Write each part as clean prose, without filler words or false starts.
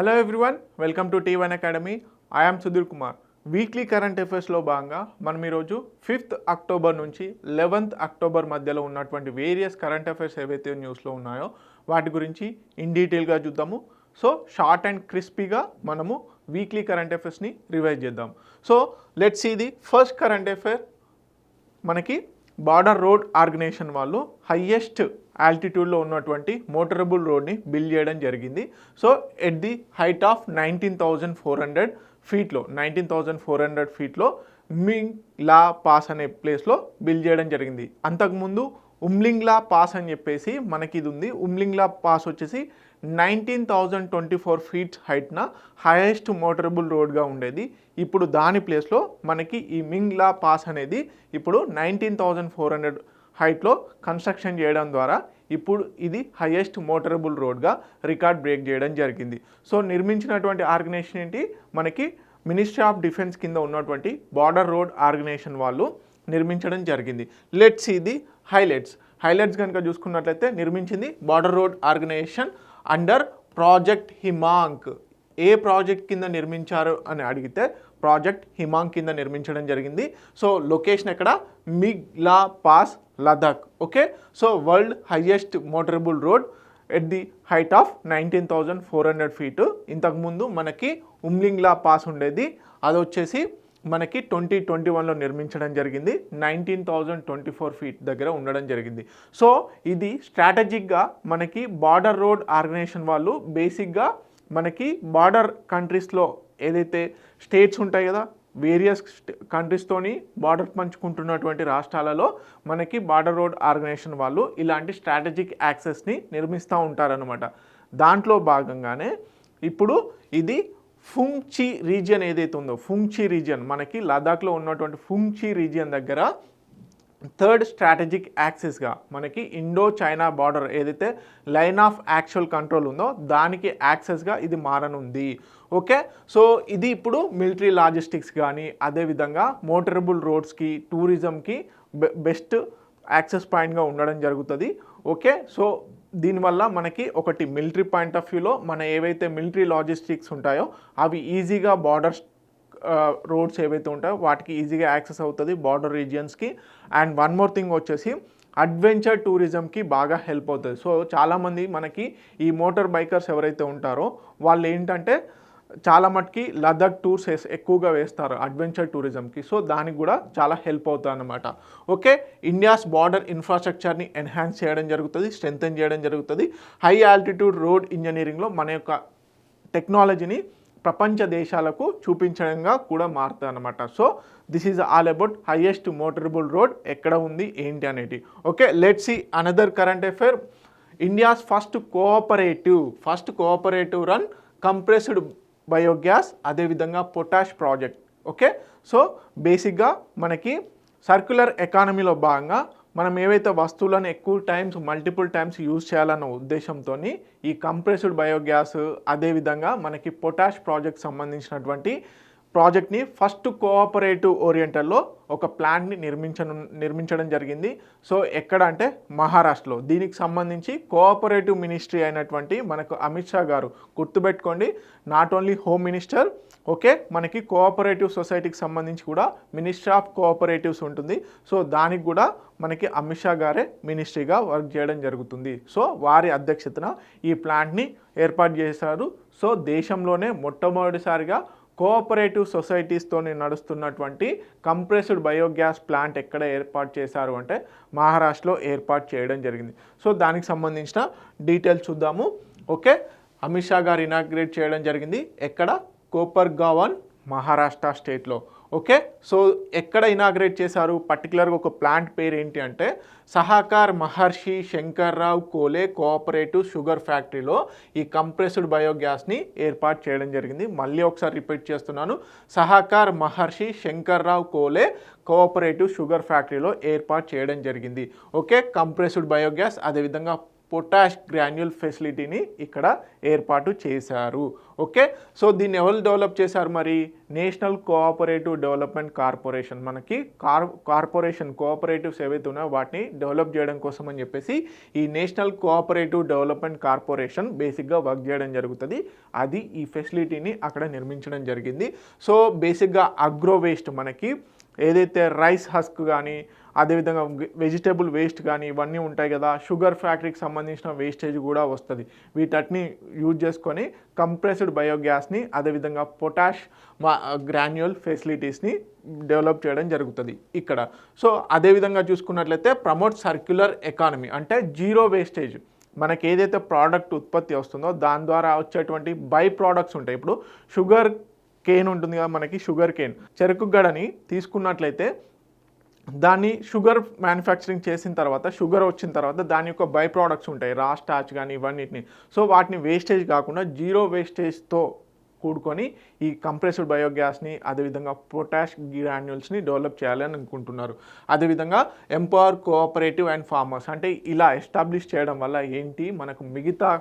Hello everyone, welcome to T1 academy. I am Sudheer Kumar. Weekly current అఫైర్స్లో భాగంగా మనం ఈరోజు 5th అక్టోబర్ నుంచి 11th అక్టోబర్ మధ్యలో ఉన్నటువంటి వేరియస్ కరెంట్ అఫైర్స్ ఏవైతే న్యూస్లో ఉన్నాయో వాటి గురించి ఇన్ డీటెయిల్గా చూద్దాము. సో షార్ట్ అండ్ క్రిస్పీగా మనము వీక్లీ కరెంట్ అఫైర్స్ని రివైజ్ చేద్దాం. So let's see the first current affair. మనకి బార్డర్ రోడ్ ఆర్గనైజేషన్ వాళ్ళు హైయెస్ట్ ఆల్టిట్యూడ్లో ఉన్నటువంటి మోటరబుల్ రోడ్ని బిల్డ్ చేయడం జరిగింది. So at the height of 19,400 ఫీట్లో 19,400 ఫీట్లో మింగ్ లా పాస్ అనే ప్లేస్లో బిల్డ్ చేయడం జరిగింది. అంతకుముందు ఉమ్లింగ్లా పాస్ అని చెప్పేసి మనకి ఇది ఉంది. ఉమ్లింగ్లా పాస్ వచ్చేసి 19,024 ఫీట్స్ హైట్న హైయెస్ట్ మోటరబుల్ రోడ్గా ఉండేది. ఇప్పుడు దాని ప్లేస్లో మనకి ఈ మింగ్లా పాస్ అనేది ఇప్పుడు 19,400 హైట్లో కన్స్ట్రక్షన్ చేయడం ద్వారా ఇప్పుడు ఇది హైయెస్ట్ మోటరబుల్ రోడ్గా రికార్డ్ బ్రేక్ చేయడం జరిగింది. సో నిర్మించినటువంటి ఆర్గనైజేషన్ ఏంటి? మనకి మినిస్ట్రీ ఆఫ్ డిఫెన్స్ కింద ఉన్నటువంటి బార్డర్ రోడ్ ఆర్గనైజేషన్ వాళ్ళు నిర్మించడం జరిగింది. లెట్స్ సీ ది హైలైట్స్ కనుక చూసుకున్నట్లయితే నిర్మించింది border road organisation under project Himank. ఏ ప్రాజెక్ట్ కింద నిర్మించారు అని అడిగితే ప్రాజెక్ట్ హిమాంక్ కింద నిర్మించడం జరిగింది. సో లొకేషన్ ఎక్కడ? Migla pass, Ladakh. Okay, so world highest motorable road at the height of 19,400 feet. ఇంతకుముందు మనకి ఉమ్లింగ్లా పాస్ ఉండేది, అది వచ్చేసి మనకి 2021లో నిర్మించడం జరిగింది. 19,024 ఫీట్ దగ్గర ఉండడం జరిగింది. సో ఇది స్ట్రాటజిక్గా మనకి బార్డర్ రోడ్ ఆర్గనైజేషన్ వాళ్ళు బేసిక్గా మనకి బార్డర్ కంట్రీస్లో ఏదైతే స్టేట్స్ ఉంటాయి కదా, వేరియస్ కంట్రీస్తోని బార్డర్ పంచుకుంటున్నటువంటి రాష్ట్రాలలో మనకి బార్డర్ రోడ్ ఆర్గనైజేషన్ వాళ్ళు ఇలాంటి స్ట్రాటజిక్ యాక్సెస్ని నిర్మిస్తూ ఉంటారనమాట. దాంట్లో భాగంగానే ఇప్పుడు ఇది ఫుంగ్చీ రీజియన్ ఏదైతే ఉందో, ఫుంగ్చీ రీజియన్ మనకి లదాఖ్లో ఉన్నటువంటి ఫుంగ్చీ రీజియన్ దగ్గర థర్డ్ స్ట్రాటజిక్ యాక్సెస్గా మనకి ఇండో చైనా బార్డర్ ఏదైతే లైన్ ఆఫ్ యాక్చువల్ కంట్రోల్ ఉందో దానికి యాక్సెస్గా ఇది మారనుంది. ఓకే, సో ఇది ఇప్పుడు మిలిటరీ లాజిస్టిక్స్ కానీ అదేవిధంగా మోటరబుల్ రోడ్స్కి టూరిజంకి బెస్ట్ యాక్సెస్ పాయింట్గా ఉండడం జరుగుతుంది. ఓకే, సో దీనివల్ల మనకి ఒకటి మిలిటరీ పాయింట్ ఆఫ్ వ్యూలో మన ఏవైతే మిలిటరీ లాజిస్టిక్స్ ఉంటాయో అవి ఈజీగా బార్డర్ రోడ్స్ ఏవైతే ఉంటాయో వాటికి ఈజీగా యాక్సెస్ అవుతుంది బార్డర్ రీజియన్స్కి. అండ్ వన్ మోర్ థింగ్ వచ్చేసి అడ్వెంచర్ టూరిజంకి బాగా హెల్ప్ అవుతుంది. సో చాలామంది మనకి ఈ మోటార్ బైకర్స్ ఎవరైతే ఉంటారో వాళ్ళు ఏంటంటే చాలా మటుకి లదాఖ్ టూర్స్ ఎక్కువగా వేస్తారు అడ్వెంచర్ టూరిజంకి. సో దానికి కూడా చాలా హెల్ప్ అవుతుంది అన్నమాట. ఓకే, ఇండియాస్ బార్డర్ ఇన్ఫ్రాస్ట్రక్చర్ని ఎన్హాన్స్ చేయడం జరుగుతుంది, స్ట్రెంథెన్ చేయడం జరుగుతుంది. హై ఆల్టిట్యూడ్ రోడ్ ఇంజనీరింగ్లో మన యొక్క టెక్నాలజీని ప్రపంచ దేశాలకు చూపించడంగా కూడా మారుతుంది అనమాట. So this is all about highest motorable road ఎక్కడ ఉంది ఏంటి అనేది. Okay, let's see another current affair. India's first cooperative run compressed biogas అదేవిధంగా పొటాష్ ప్రాజెక్ట్. ఓకే, సో బేసిక్గా మనకి సర్క్యులర్ ఎకానమీలో భాగంగా మనం ఏవైతే వస్తువులను మల్టిపుల్ టైమ్స్ యూజ్ చేయాలన్న ఉద్దేశంతో ఈ కంప్రెస్డ్ బయోగ్యాస్ అదేవిధంగా మనకి పొటాష్ ప్రాజెక్ట్ సంబంధించినటువంటి ప్రాజెక్ట్ని ఫస్ట్ కోఆపరేటివ్ ఓరియంటల్లో ఒక ప్లాంట్ని నిర్మించడం జరిగింది. సో ఎక్కడ అంటే మహారాష్ట్రలో. దీనికి సంబంధించి కోఆపరేటివ్ మినిస్ట్రీ అయినటువంటి మనకు అమిత్ షా గారు, గుర్తుపెట్టుకోండి, not only home minister, okay, మనకి కోఆపరేటివ్ సొసైటీకి సంబంధించి కూడా మినిస్ట్రీ ఆఫ్ కోఆపరేటివ్స్ ఉంటుంది. సో దానికి కూడా మనకి అమిత్ షా గారే మినిస్ట్రీగా వర్క్ చేయడం జరుగుతుంది. సో వారి అధ్యక్షతన ఈ ప్లాంట్ని ఏర్పాటు చేశారు. సో దేశంలోనే మొట్టమొదటిసారిగా కోఆపరేటివ్ సొసైటీస్తో నడుస్తున్నటువంటి కంప్రెస్డ్ బయోగ్యాస్ ప్లాంట్ ఎక్కడ ఏర్పాటు చేశారు అంటే మహారాష్ట్రలో ఏర్పాటు చేయడం జరిగింది. సో దానికి సంబంధించిన డీటెయిల్స్ చూద్దాము. ఓకే, అమిత్ షా గారు ఇనాగ్రేట్ చేయడం జరిగింది ఎక్కడ? కోపర్గావన్, మహారాష్ట్ర స్టేట్లో. ఓకే, సో ఎక్కడ ఇనాగ్రేట్ చేశారు? పర్టికులర్గా ఒక ప్లాంట్ పేరు ఏంటి అంటే సహకార్ మహర్షి శంకర్రావు కోలే కోఆపరేటివ్ షుగర్ ఫ్యాక్టరీలో ఈ కంప్రెస్డ్ బయోగ్యాస్ని ఏర్పాటు చేయడం జరిగింది. మళ్ళీ ఒకసారి రిపీట్ చేస్తున్నాను, సహకార్ మహర్షి శంకర్రావు కోలే కోఆపరేటివ్ షుగర్ ఫ్యాక్టరీలో ఏర్పాటు చేయడం జరిగింది. ఓకే, కంప్రెస్డ్ బయోగ్యాస్ అదేవిధంగా పొటాష్ గ్రాన్యూల్ ఫెసిలిటీని ఇక్కడ ఏర్పాటు చేశారు. ఓకే, సో దీన్ని ఎవరు డెవలప్ చేశారు మరి? National cooperative development corporation. మనకి కార్పొరేషన్ కోఆపరేటివ్స్ ఏవైతే ఉన్నాయో వాటిని డెవలప్ చేయడం కోసం అని చెప్పేసి ఈ నేషనల్ కోఆపరేటివ్ డెవలప్మెంట్ కార్పొరేషన్ బేసిక్గా వర్క్ చేయడం జరుగుతుంది. అది ఈ ఫెసిలిటీని అక్కడ నిర్మించడం జరిగింది. సో బేసిక్గా అగ్రో వేస్ట్, మనకి ఏదైతే రైస్ హస్క్ కానీ అదేవిధంగా వెజిటేబుల్ వేస్ట్ కానీ ఇవన్నీ ఉంటాయి కదా, షుగర్ ఫ్యాక్టరీకి సంబంధించిన వేస్టేజ్ కూడా వస్తుంది. వీటన్ని యూజ్ చేసుకొని కంప్రెస్డ్ బయోగ్యాస్ని అదేవిధంగా పొటాష్ గ్రాన్యూల్ ఫెసిలిటీస్ని డెవలప్ చేయడం జరుగుతుంది ఇక్కడ. సో అదేవిధంగా చూసుకున్నట్లయితే ప్రమోట్ సర్క్యులర్ ఎకానమీ, అంటే జీరో వేస్టేజ్. మనకి ఏదైతే ప్రోడక్ట్ ఉత్పత్తి వస్తుందో దాని ద్వారా వచ్చేటువంటి బై ప్రోడక్ట్స్ ఉంటాయి. ఇప్పుడు షుగర్ కేన్ ఉంటుంది కదా, మనకి షుగర్ కేన్ చెరుకు గడని తీసుకున్నట్లయితే దాన్ని షుగర్ మ్యానుఫ్యాక్చరింగ్ చేసిన తర్వాత, షుగర్ వచ్చిన తర్వాత దాని యొక్క బై ప్రోడక్ట్స్ ఉంటాయి, రా స్టార్చ్ కానీ ఇవన్నిటిని. సో వాటిని వేస్టేజ్ కాకుండా జీరో వేస్టేజ్తో కూడుకొని ఈ కంప్రెస్డ్ బయోగ్యాస్ని అదేవిధంగా పొటాష్ గ్రాన్యూల్స్ని డెవలప్ చేయాలని అనుకుంటున్నారు. అదేవిధంగా ఎంపవర్ కోఆపరేటివ్ అండ్ ఫార్మర్స్, అంటే ఇలా ఎస్టాబ్లిష్ చేయడం వల్ల ఏంటి, మనకు మిగతా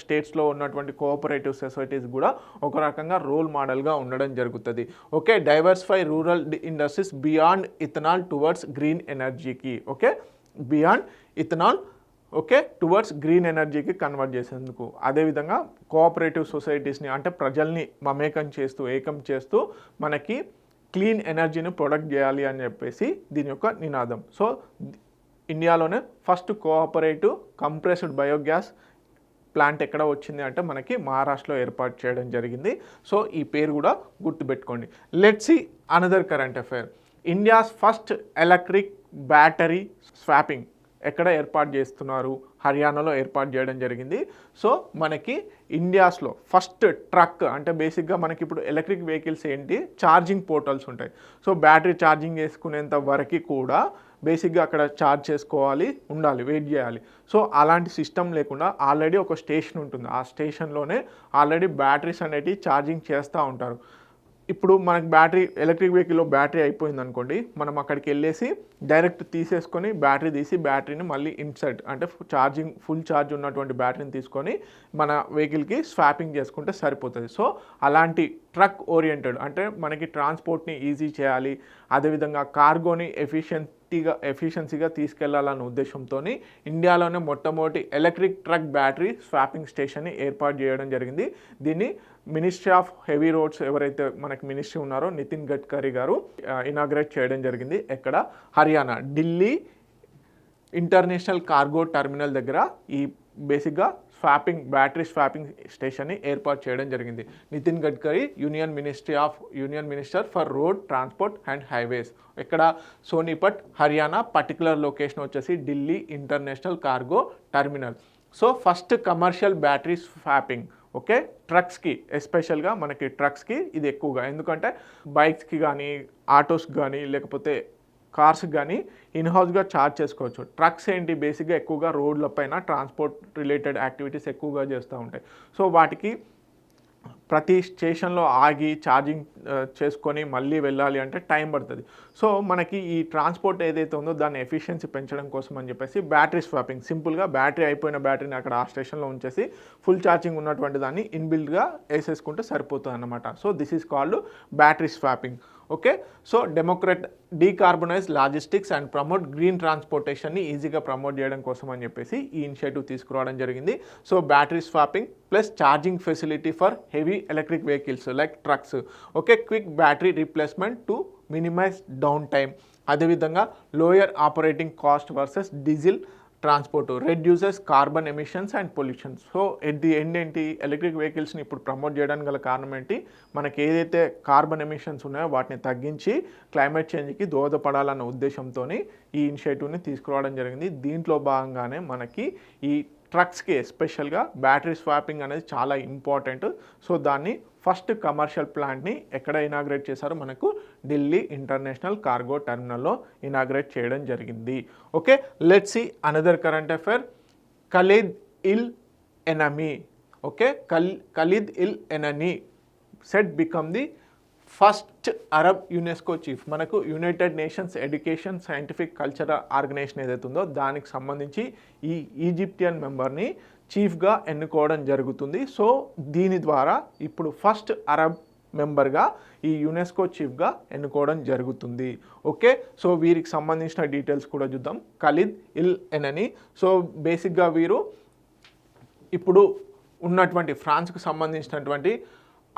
స్టేట్స్లో ఉన్నటువంటి కోఆపరేటివ్ సొసైటీస్ కూడా ఒక రకంగా రోల్ మోడల్గా ఉండడం జరుగుతుంది. Okay, diversify rural industries beyond ethanol towards green ఎనర్జీకి. Okay, beyond ethanol okay towards green ఎనర్జీకి కన్వర్ట్ చేసేందుకు. అదేవిధంగా కోఆపరేటివ్ సొసైటీస్ని, అంటే ప్రజల్ని ఏకం చేస్తూ మనకి క్లీన్ ఎనర్జీని ప్రొడక్ట్ చేయాలి అని చెప్పేసి దీని యొక్క నినాదం. సో ఇండియాలోనే first cooperative compressed biogas plant ఎక్కడ వచ్చింది అంటే మనకి మహారాష్ట్రలో ఏర్పాటు చేయడం జరిగింది. సో ఈ పేరు కూడా గుర్తుపెట్టుకోండి. Let's see another current affair. India's first electric battery swapping ఎక్కడ ఏర్పాటు చేస్తున్నారు? హర్యానాలో ఏర్పాటు చేయడం జరిగింది. సో మనకి ఇండియాస్లో ఫస్ట్ ట్రక్, అంటే బేసిక్గా మనకి ఇప్పుడు ఎలక్ట్రిక్ వెహికల్స్ ఏంటి, ఛార్జింగ్ పోర్టల్స్ ఉంటాయి. సో బ్యాటరీ ఛార్జింగ్ చేసుకునేంత వరకు కూడా బేసిక్గా అక్కడ ఛార్జ్ చేసుకోవాలి, ఉండాలి, వెయిట్ చేయాలి. సో అలాంటి సిస్టమ్ లేకుండా ఆల్రెడీ ఒక స్టేషన్ ఉంటుంది, ఆ స్టేషన్లోనే ఆల్రెడీ బ్యాటరీస్ అనేటివి ఛార్జింగ్ చేస్తూ ఉంటారు. ఇప్పుడు మనకి ఎలక్ట్రిక్ వెహికల్లో బ్యాటరీ అయిపోయింది అనుకోండి, మనం అక్కడికి వెళ్ళేసి డైరెక్ట్ తీసేసుకొని బ్యాటరీ తీసి బ్యాటరీని మళ్ళీ ఇన్సర్ట్, అంటే ఫుల్ ఛార్జ్ ఉన్నటువంటి బ్యాటరీని తీసుకొని మన వెహికల్కి స్వాపింగ్ చేసుకుంటే సరిపోతుంది. సో అలాంటి ట్రక్ ఓరియంటెడ్, అంటే మనకి ట్రాన్స్పోర్ట్ని ఈజీ చేయాలి, అదేవిధంగా కార్గోని ఎఫిషియన్సీగా తీసుకెళ్లాలన్న ఉద్దేశంతో ఇండియాలోనే మొట్టమొదటి ఎలక్ట్రిక్ ట్రక్ బ్యాటరీ స్వాపింగ్ స్టేషన్ని ఏర్పాటు చేయడం జరిగింది. దీన్ని మినిస్ట్రీ ఆఫ్ హెవీ రోడ్స్ ఎవరైతే మనకి మినిస్ట్రీ ఉన్నారో నితిన్ గడ్కరీ గారు ఇనాగ్రేట్ చేయడం జరిగింది. ఎక్కడ? Haryana Delhi international cargo terminal దగ్గర ఈ బేసిక్గా బ్యాటరీ స్వాపింగ్ స్టేషన్ని ఏర్పాటు చేయడం జరిగింది. Nitin Gadkari union minister for road transport and highways. ఇక్కడ సోనిపట్ హర్యానా, పర్టికులర్ లొకేషన్ వచ్చేసి Delhi international cargo terminal. So first commercial battery swapping. Okay, ట్రక్స్కి, ఎస్పెషల్గా మనకి ట్రక్స్కి ఇది ఎక్కువగా, ఎందుకంటే బైక్స్కి కానీ ఆటోస్కి కానీ లేకపోతే కార్స్ కానీ ఇన్హౌస్గా ఛార్జ్ చేసుకోవచ్చు. ట్రక్స్ ఏంటి, బేసిక్గా ఎక్కువగా రోడ్లపైన ట్రాన్స్పోర్ట్ రిలేటెడ్ యాక్టివిటీస్ ఎక్కువగా చేస్తూ ఉంటాయి. సో వాటికి ప్రతి స్టేషన్లో ఆగి ఛార్జింగ్ చేసుకొని మళ్ళీ వెళ్ళాలి అంటే టైం పడుతుంది. సో మనకి ఈ ట్రాన్స్పోర్ట్ ఏదైతే ఉందో దాన్ని ఎఫిషియన్సీ పెంచడం కోసం అని చెప్పేసి బ్యాటరీ స్వాపింగ్, సింపుల్గా బ్యాటరీ అయిపోయిన బ్యాటరీని అక్కడ ఆ స్టేషన్లో ఉంచేసి ఫుల్ ఛార్జింగ్ ఉన్నటువంటి దాన్ని ఇన్బిల్డ్గా వేసేసుకుంటే సరిపోతుంది అన్నమాట. So this is called battery swapping. Okay, so decarbonise logistics and promote green ట్రాన్స్పోర్టేషన్ని ఈజీగా ప్రమోట్ చేయడం కోసం అని చెప్పేసి ఈ ఇనిషియేటివ్ తీసుకురావడం జరిగింది. So battery swapping plus charging facility for heavy electric vehicles like trucks. Okay, quick battery replacement to minimise down time. అదేవిధంగా lower operating cost versus diesel transport, reduces carbon emissions and pollution. So at the end ఏంటి, electric వెహికల్స్ని ఇప్పుడు promote చేయడానికి గల కారణం ఏంటి, మనకి ఏదైతే కార్బన్ ఎమిషన్స్ ఉన్నాయో వాటిని తగ్గించి క్లైమేట్ చేంజ్కి దోహదపడాలన్న ఉద్దేశంతో ఈ ఇనిషియేటివ్ని తీసుకురావడం జరిగింది. దీంట్లో భాగంగానే మనకి ఈ ట్రక్స్కి ఎస్పెషల్గా బ్యాటరీ స్వాపింగ్ అనేది చాలా ఇంపార్టెంట్. సో దాన్ని ఫస్ట్ కమర్షియల్ ప్లాంట్ని ఎక్కడ ఇనాగ్రేట్ చేశారో, మనకు ఢిల్లీ ఇంటర్నేషనల్ కార్గో టెర్మినల్లో ఇనాగ్రేట్ చేయడం జరిగింది. Okay, let's see another current affair. Khalid El Enany. Okay, Khalid El Enany set become the first Arab UNESCO chief, మనకు United Nations education scientific cultural organisation ఏదైతే ఉందో దానికి సంబంధించి ఈ ఈజిప్టియన్ మెంబర్ని చీఫ్గా ఎన్నుకోవడం జరుగుతుంది. సో దీని ద్వారా ఇప్పుడు ఫస్ట్ అరబ్ మెంబర్గా ఈ యునెస్కో చీఫ్గా ఎన్నుకోవడం జరుగుతుంది. ఓకే, సో వీరికి సంబంధించిన డీటెయిల్స్ కూడా చూద్దాం. Khalid El ఎననీ. సో బేసిక్గా వీరు ఇప్పుడు ఉన్నటువంటి ఫ్రాన్స్కు సంబంధించినటువంటి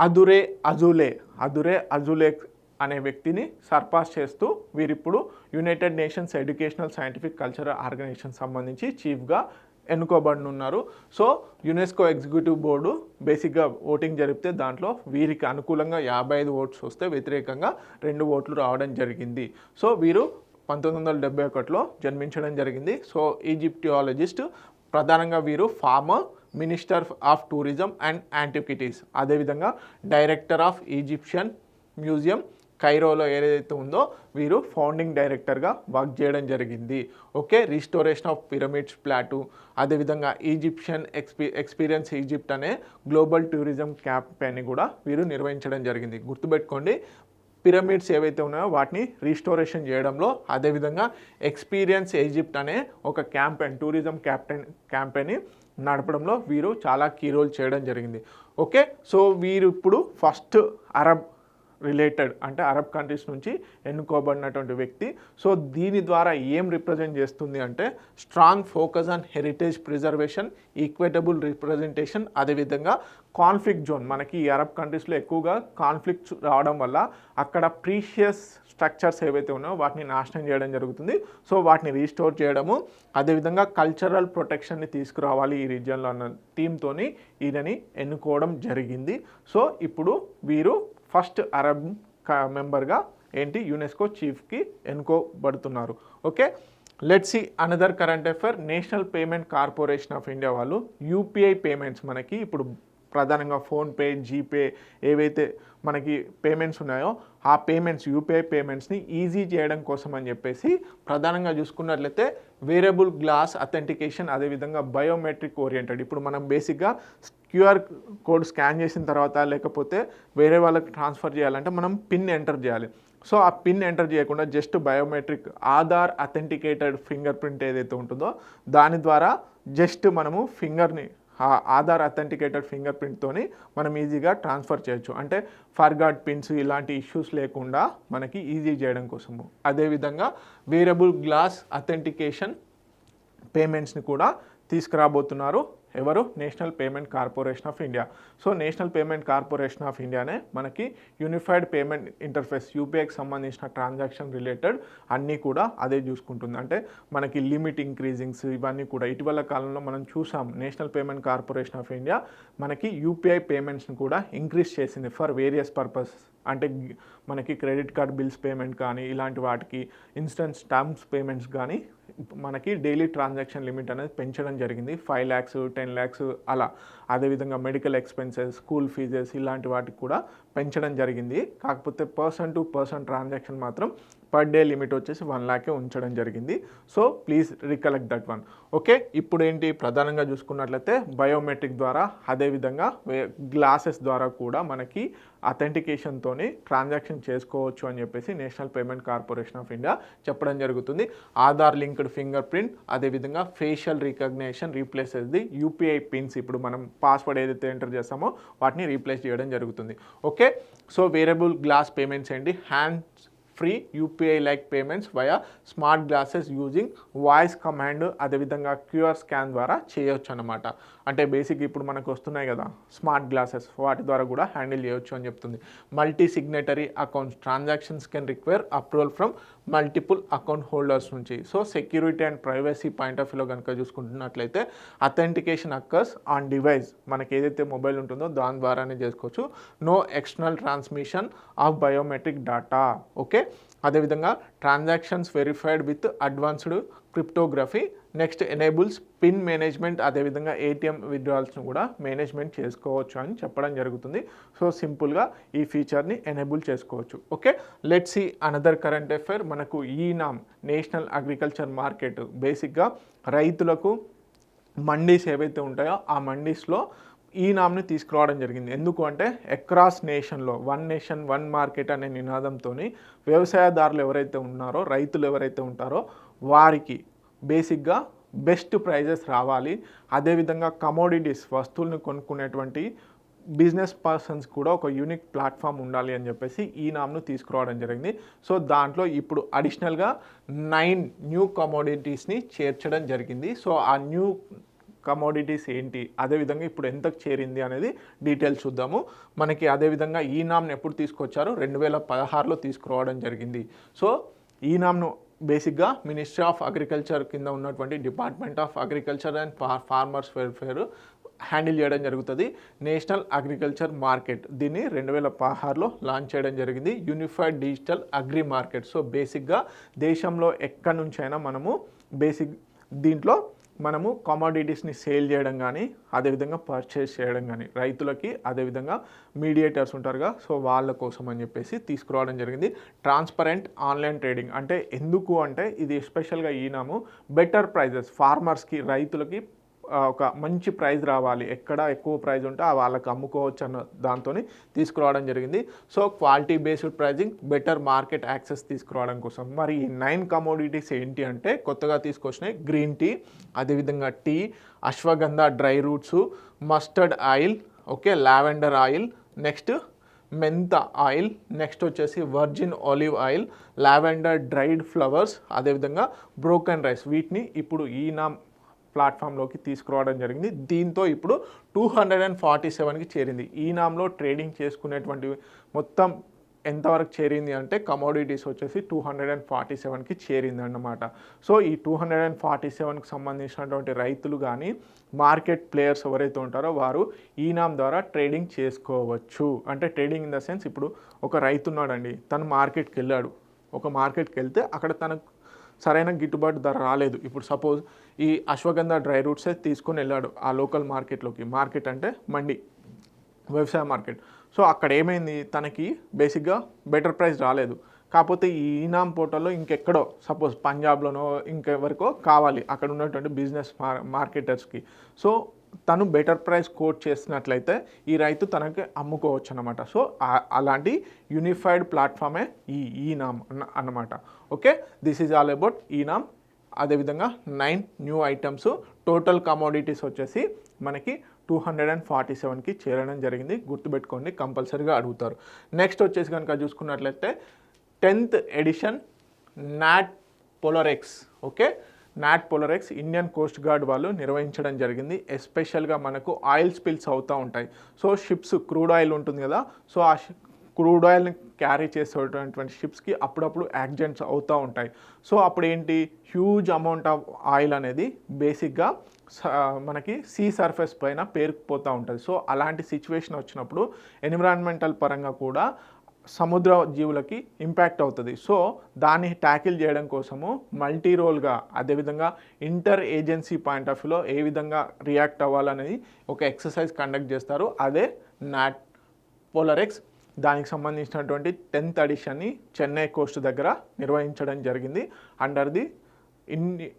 అదురే అజులే అనే వ్యక్తిని సర్పాస్ చేస్తూ వీరిప్పుడు United Nations educational scientific cultural organisation సంబంధించి చీఫ్గా ఎన్నుకోబడినున్నారు. సో యునెస్కో ఎగ్జిక్యూటివ్ బోర్డు బేసిక్గా ఓటింగ్ జరిపితే దాంట్లో వీరికి అనుకూలంగా 55 ఓట్స్ వస్తే వ్యతిరేకంగా 2 ఓట్లు రావడం జరిగింది. సో వీరు 1971లో జన్మించడం జరిగింది. సో ఈజిప్టియాలజిస్ట్, ప్రధానంగా వీరు farmer minister of tourism and antiquities, అదేవిధంగా డైరెక్టర్ ఆఫ్ ఈజిప్షియన్ మ్యూజియం కైరోలో ఏదైతే ఉందో వీరు ఫౌండింగ్ డైరెక్టర్గా వర్క్ చేయడం జరిగింది. Okay, restoration of pyramids plateau, అదేవిధంగా ఈజిప్షియన్ ఎక్స్పీరియన్స్ ఈజిప్ట్ అనే గ్లోబల్ టూరిజం క్యాంపెయిన్ కూడా వీరు నిర్వహించడం జరిగింది. గుర్తుపెట్టుకోండి, పిరమిడ్స్ ఏవైతే ఉన్నాయో వాటిని రీస్టోరేషన్ చేయడంలో, అదేవిధంగా ఎక్స్పీరియన్స్ ఈజిప్ట్ అనే ఒక క్యాంపెయిన్, టూరిజం క్యాంపెయిన్ నడపడంలో వీరు చాలా కీ రోల్ చేయడం జరిగింది. ఓకే, సో వీరు ఇప్పుడు ఫస్ట్ అరబ్ రిలేటెడ్ అంటే అరబ్ కంట్రీస్ నుంచి ఎన్నుకోబడినటువంటి వ్యక్తి. సో దీని ద్వారా ఏం రిప్రజెంట్ చేస్తుంది అంటే strong focus on heritage preservation, equitable representation, అదేవిధంగా కాన్ఫ్లిక్ట్ జోన్. మనకి ఈ అరబ్ కంట్రీస్లో ఎక్కువగా కాన్ఫ్లిక్ట్స్ రావడం వల్ల అక్కడ ప్రీషియస్ స్ట్రక్చర్స్ ఏవైతే ఉన్నాయో వాటిని నాశనం చేయడం జరుగుతుంది. సో వాటిని రీస్టోర్ చేయడము, అదేవిధంగా కల్చరల్ ప్రొటెక్షన్ని తీసుకురావాలి ఈ రీజియన్లో అన్న థీమ్తోని ఈయనని ఎన్నుకోవడం జరిగింది. సో ఇప్పుడు వీరు ఫస్ట్ అరబ్ మెంబర్గా యునెస్కో చీఫ్కి ఎన్నుకోబడుతున్నారు. Okay, let's see another current affair. National payment corporation of India వాళ్ళు యూపీఐ పేమెంట్స్, మనకి ఇప్పుడు ప్రధానంగా ఫోన్పే, జీపే ఏవైతే మనకి పేమెంట్స్ ఉన్నాయో ఆ పేమెంట్స్, యూపీఐ పేమెంట్స్ని ఈజీ చేయడం కోసం అని చెప్పేసి ప్రధానంగా చూసుకున్నట్లయితే వేరియబుల్ గ్లాస్ అథెంటికేషన్, అదేవిధంగా బయోమెట్రిక్ ఓరియంటెడ్. ఇప్పుడు మనం బేసిక్గా క్యూఆర్ కోడ్ స్కాన్ చేసిన తర్వాత లేకపోతే వేరే వాళ్ళకి ట్రాన్స్ఫర్ చేయాలంటే మనం పిన్ ఎంటర్ చేయాలి. సో ఆ పిన్ ఎంటర్ చేయకుండా just biometric Aadhaar authenticated finger print ఏదైతే ఉంటుందో దాని ద్వారా జస్ట్ మనము ఫింగర్ని, ఆధార్ అథెంటికేటెడ్ ఫింగర్ ప్రింట్తోని మనం ఈజీగా ట్రాన్స్ఫర్ చేయొచ్చు. అంటే ఫర్గాట్ పిన్స్ ఇలాంటి ఇష్యూస్ లేకుండా మనకి ఈజీ చేయడం కోసము. అదేవిధంగా వేరియబుల్ గ్లాస్ అథెంటికేషన్ పేమెంట్స్ని కూడా తీసుకురాబోతున్నారు ఎవరు? National payment corporation of India. So national payment corporation of ఇండియానే మనకి యూనిఫైడ్ పేమెంట్ ఇంటర్ఫేస్, యూపీఐకి సంబంధించిన ట్రాన్సాక్షన్ రిలేటెడ్ అన్నీ కూడా అదే చూసుకుంటుంది. అంటే మనకి లిమిట్ ఇంక్రీజింగ్స్ ఇవన్నీ కూడా ఇటీవల కాలంలో మనం చూసాం. National payment corporation of India మనకి యూపీఐ పేమెంట్స్ని కూడా ఇంక్రీజ్ చేసింది ఫర్ వేరియస్ పర్పస్. అంటే మనకి క్రెడిట్ కార్డ్ బిల్స్ పేమెంట్ కానీ ఇలాంటి వాటికి, ఇన్స్టెంట్ స్టాంప్స్ పేమెంట్స్ కానీ మనకి డైలీ ట్రాన్సాక్షన్ లిమిట్ అనేది పెంచడం జరిగింది. 5 lakhs, 10 lakhs అలా. అదేవిధంగా మెడికల్ ఎక్స్పెన్సెస్, స్కూల్ ఫీజెస్ ఇలాంటి వాటికి కూడా పెంచడం జరిగింది. కాకపోతే పర్సన్ టు పర్సన్ ట్రాన్సాక్షన్ మాత్రం పర్ డే లిమిట్ వచ్చేసి 1 lakh ఉంచడం జరిగింది. So please recollect that one. Okay, ఇప్పుడు ఏంటి ప్రధానంగా చూసుకున్నట్లయితే బయోమెట్రిక్ ద్వారా, అదేవిధంగా గ్లాసెస్ ద్వారా కూడా మనకి అథెంటికేషన్తోని ట్రాన్సాక్షన్ చేసుకోవచ్చు అని చెప్పేసి national payment corporation of India చెప్పడం జరుగుతుంది. ఆధార్ లింక్డ్ ఫింగర్ ప్రింట్, అదేవిధంగా facial recognition replaces the UPI pins. ఇప్పుడు మనం పాస్వర్డ్ ఏదైతే ఎంటర్ చేస్తామో వాటిని రీప్లేస్ చేయడం జరుగుతుంది. Okay, so wearable glass payments ఏంటి? Hands free UPI like payments via smart glasses using voice command, అదేవిధంగా క్యూఆర్ స్కాన్ ద్వారా చేయొచ్చు అనమాట. అంటే బేసిక్ ఇప్పుడు మనకు వస్తున్నాయి కదా స్మార్ట్ గ్లాసెస్, వాటి ద్వారా కూడా హ్యాండిల్ చేయొచ్చు అని చెప్తుంది. Multi signatory accounts, transactions can require approval from multiple account holders నుంచి. So security and privacy point of వ్యూలో కనుక చూసుకుంటున్నట్లయితే అథెంటికేషన్ అక్కర్స్ ఆన్ డివైస్, మనకి ఏదైతే మొబైల్ ఉంటుందో దాని ద్వారానే చేసుకోవచ్చు. No external transmission of biometric data. Okay, అదేవిధంగా transactions verified with advanced cryptography. Next enables PIN management, అదేవిధంగా ఏటీఎం విత్డ్రాల్స్ను కూడా మేనేజ్మెంట్ చేసుకోవచ్చు అని చెప్పడం జరుగుతుంది. సో సింపుల్గా ఈ ఫీచర్ని ఎనేబుల్ చేసుకోవచ్చు. Okay, let's see another current affair. మనకు ఈనామ్ నేషనల్ అగ్రికల్చర్ మార్కెట్, బేసిక్గా రైతులకు మండీస్ ఏవైతే ఉంటాయో ఆ మండీస్లో ఈ నామ్ని తీసుకురావడం జరిగింది. ఎందుకు అంటే అక్రాస్ నేషన్లో వన్ నేషన్ వన్ మార్కెట్ అనే నినాదంతో వ్యవసాయదారులు ఎవరైతే ఉన్నారో, రైతులు ఎవరైతే ఉంటారో వారికి బేసిక్గా బెస్ట్ ప్రైజెస్ రావాలి. అదేవిధంగా కమోడిటీస్ వస్తువులను కొనుక్కునేటువంటి బిజినెస్ పర్సన్స్ కూడా ఒక యూనిక్ ప్లాట్ఫామ్ ఉండాలి అని చెప్పేసి ఈ నామ్ను తీసుకురావడం జరిగింది. సో దాంట్లో ఇప్పుడు అడిషనల్గా 9 న్యూ కమోడిటీస్ని చేర్చడం జరిగింది. సో ఆ న్యూ కమోడిటీస్ ఏంటి, అదేవిధంగా ఇప్పుడు ఎంతకు చేరింది అనేది డీటెయిల్స్ చూద్దాము. మనకి అదేవిధంగా ఈ నామ్ను ఎప్పుడు తీసుకొచ్చారు, 2016లో తీసుకురావడం జరిగింది. సో ఈ నామ్ను బేసిక్గా మినిస్ట్రీ ఆఫ్ అగ్రికల్చర్ కింద ఉన్నటువంటి department of agriculture and farmers welfare handle చేయడం జరుగుతుంది. నేషనల్ అగ్రికల్చర్ మార్కెట్ దీన్ని 2016లో లాంచ్ చేయడం జరిగింది. Unified digital agri market. So బేసిక్గా దేశంలో ఎక్కడి నుంచైనా మనము దీంట్లో మనము కమోడిటీస్ని సేల్ చేయడం కానీ, అదేవిధంగా పర్చేస్ చేయడం కానీ, రైతులకి అదేవిధంగా మీడియేటర్స్ ఉంటారుగా, సో వాళ్ళ కోసం అని చెప్పేసి తీసుకురావడం జరిగింది. ట్రాన్స్పరెంట్ ఆన్లైన్ ట్రేడింగ్ అంటే ఎందుకు అంటే ఇది ఎస్పెషల్గా ఈనాము బెటర్ ప్రైజెస్ ఫార్మర్స్కి, రైతులకి ఒక మంచి ప్రైజ్ రావాలి, ఎక్కడ ఎక్కువ ప్రైజ్ ఉంటే వాళ్ళకి అమ్ముకోవచ్చు అన్న దాంతో తీసుకురావడం జరిగింది. So quality based pricing, better market access తీసుకురావడం కోసం. మరి ఈ 9 కమోడిటీస్ ఏంటి అంటే కొత్తగా తీసుకొచ్చినాయి గ్రీన్ టీ, అదేవిధంగా tea, ashwagandha dry roots, mustard oil, okay, lavender oil, next mentha oil, next వచ్చేసి virgin olive oil, lavender dried flowers, అదేవిధంగా బ్రోకెన్ రైస్. వీటిని ఇప్పుడు ఈ నామ్ ప్లాట్ఫామ్లోకి తీసుకురావడం జరిగింది. దీంతో ఇప్పుడు 247కి చేరింది. ఈ నామ్లో ట్రేడింగ్ చేసుకునేటువంటి మొత్తం ఎంతవరకు చేరింది అంటే కమోడిటీస్ వచ్చేసి 247కి చేరింది అన్నమాట. సో ఈ 247కి సంబంధించినటువంటి రైతులు కానీ మార్కెట్ ప్లేయర్స్ ఎవరైతే ఉంటారో వారు ఈ నామ్ ద్వారా ట్రేడింగ్ చేసుకోవచ్చు. అంటే ట్రేడింగ్ ఇన్ ద సెన్స్, ఇప్పుడు ఒక రైతు ఉన్నాడండి, తను మార్కెట్కి వెళ్ళాడు, ఒక మార్కెట్కి వెళ్తే అక్కడ తనకు సరైన గిట్టుబాటు ధర రాలేదు. ఇప్పుడు సపోజ్ ఈ అశ్వగంధ డ్రై రూట్సే తీసుకొని వెళ్ళాడు ఆ లోకల్ మార్కెట్లోకి. మార్కెట్ అంటే మండి, వ్యవసాయ మార్కెట్. సో అక్కడ ఏమైంది, తనకి బేసిక్గా బెటర్ ప్రైస్ రాలేదు. కాకపోతే ఈ ఈనామ్ పోర్టల్లో ఇంకెక్కడో సపోజ్ పంజాబ్లోనో ఇంకెవరికో కావాలి అక్కడ ఉన్నటువంటి బిజినెస్ మార్కెటర్స్కి. సో తను బెటర్ ప్రైస్ కోట్ చేసినట్లయితే ఈ రైతు తనకి అమ్ముకోవచ్చు అన్నమాట. సో అలాంటి యూనిఫైడ్ ప్లాట్ఫామే ఈ ఈనామ్ అన్నమాట. Okay, this is all about eNAM. అదేవిధంగా 9 న్యూ ఐటమ్స్, టోటల్ కమోడిటీస్ వచ్చేసి మనకి 247కి చేరడం జరిగింది. గుర్తుపెట్టుకోండి, కంపల్సరీగా అడుగుతారు. నెక్స్ట్ వచ్చేసి కనుక చూసుకున్నట్లయితే 10th edition NATPOLREX. Okay, NATPOLREX Indian coast guard వాళ్ళు నిర్వహించడం జరిగింది. ఎస్పెషల్గా మనకు ఆయిల్ స్పిల్స్ అవుతూ ఉంటాయి. సో షిప్స్, క్రూడ్ ఆయిల్ ఉంటుంది కదా, సో ఆ క్రూడ్ ఆయిల్ని క్యారీ చేసేటటువంటి షిప్స్కి అప్పుడప్పుడు యాక్సిడెంట్స్ అవుతూ ఉంటాయి. సో అప్పుడు ఏంటి, హ్యూజ్ అమౌంట్ ఆఫ్ ఆయిల్ అనేది బేసిక్గా మనకి సీ సర్ఫేస్ పైన పేరుకుపోతూ ఉంటుంది. సో అలాంటి సిచ్యువేషన్ వచ్చినప్పుడు ఎన్విరాన్మెంటల్ పరంగా కూడా సముద్ర జీవులకి ఇంపాక్ట్ అవుతుంది. సో దాన్ని ట్యాకిల్ చేయడం కోసము మల్టీ రోల్గా, అదేవిధంగా ఇంటర్ ఏజెన్సీ పాయింట్ ఆఫ్ వ్యూలో ఏ విధంగా రియాక్ట్ అవ్వాలనేది ఒక ఎక్సర్సైజ్ కండక్ట్ చేస్తారు. అదే నాట్ పోలరెక్స్. దానికి సంబంధించినటువంటి 10th ఎడిషన్ని చెన్నై కోస్ట్ దగ్గర నిర్వహించడం జరిగింది under the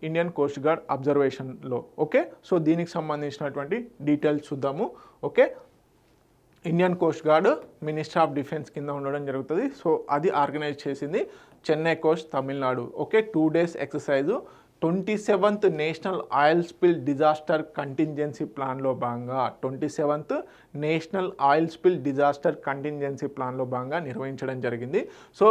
Indian coast guard అబ్జర్వేషన్లో. ఓకే, సో దీనికి సంబంధించినటువంటి డీటెయిల్స్ చూద్దాము. Okay, Indian coast guard ministry of defence కింద ఉండడం జరుగుతుంది. సో అది ఆర్గనైజ్ చేసింది Chennai coast, Tamil Nadu. Okay, 2 days exercise 27th national oil spill disaster contingency ప్లాన్లో భాగంగా 27th national oil spill disaster contingency ప్లాన్లో భాగంగా నిర్వహించడం జరిగింది. సో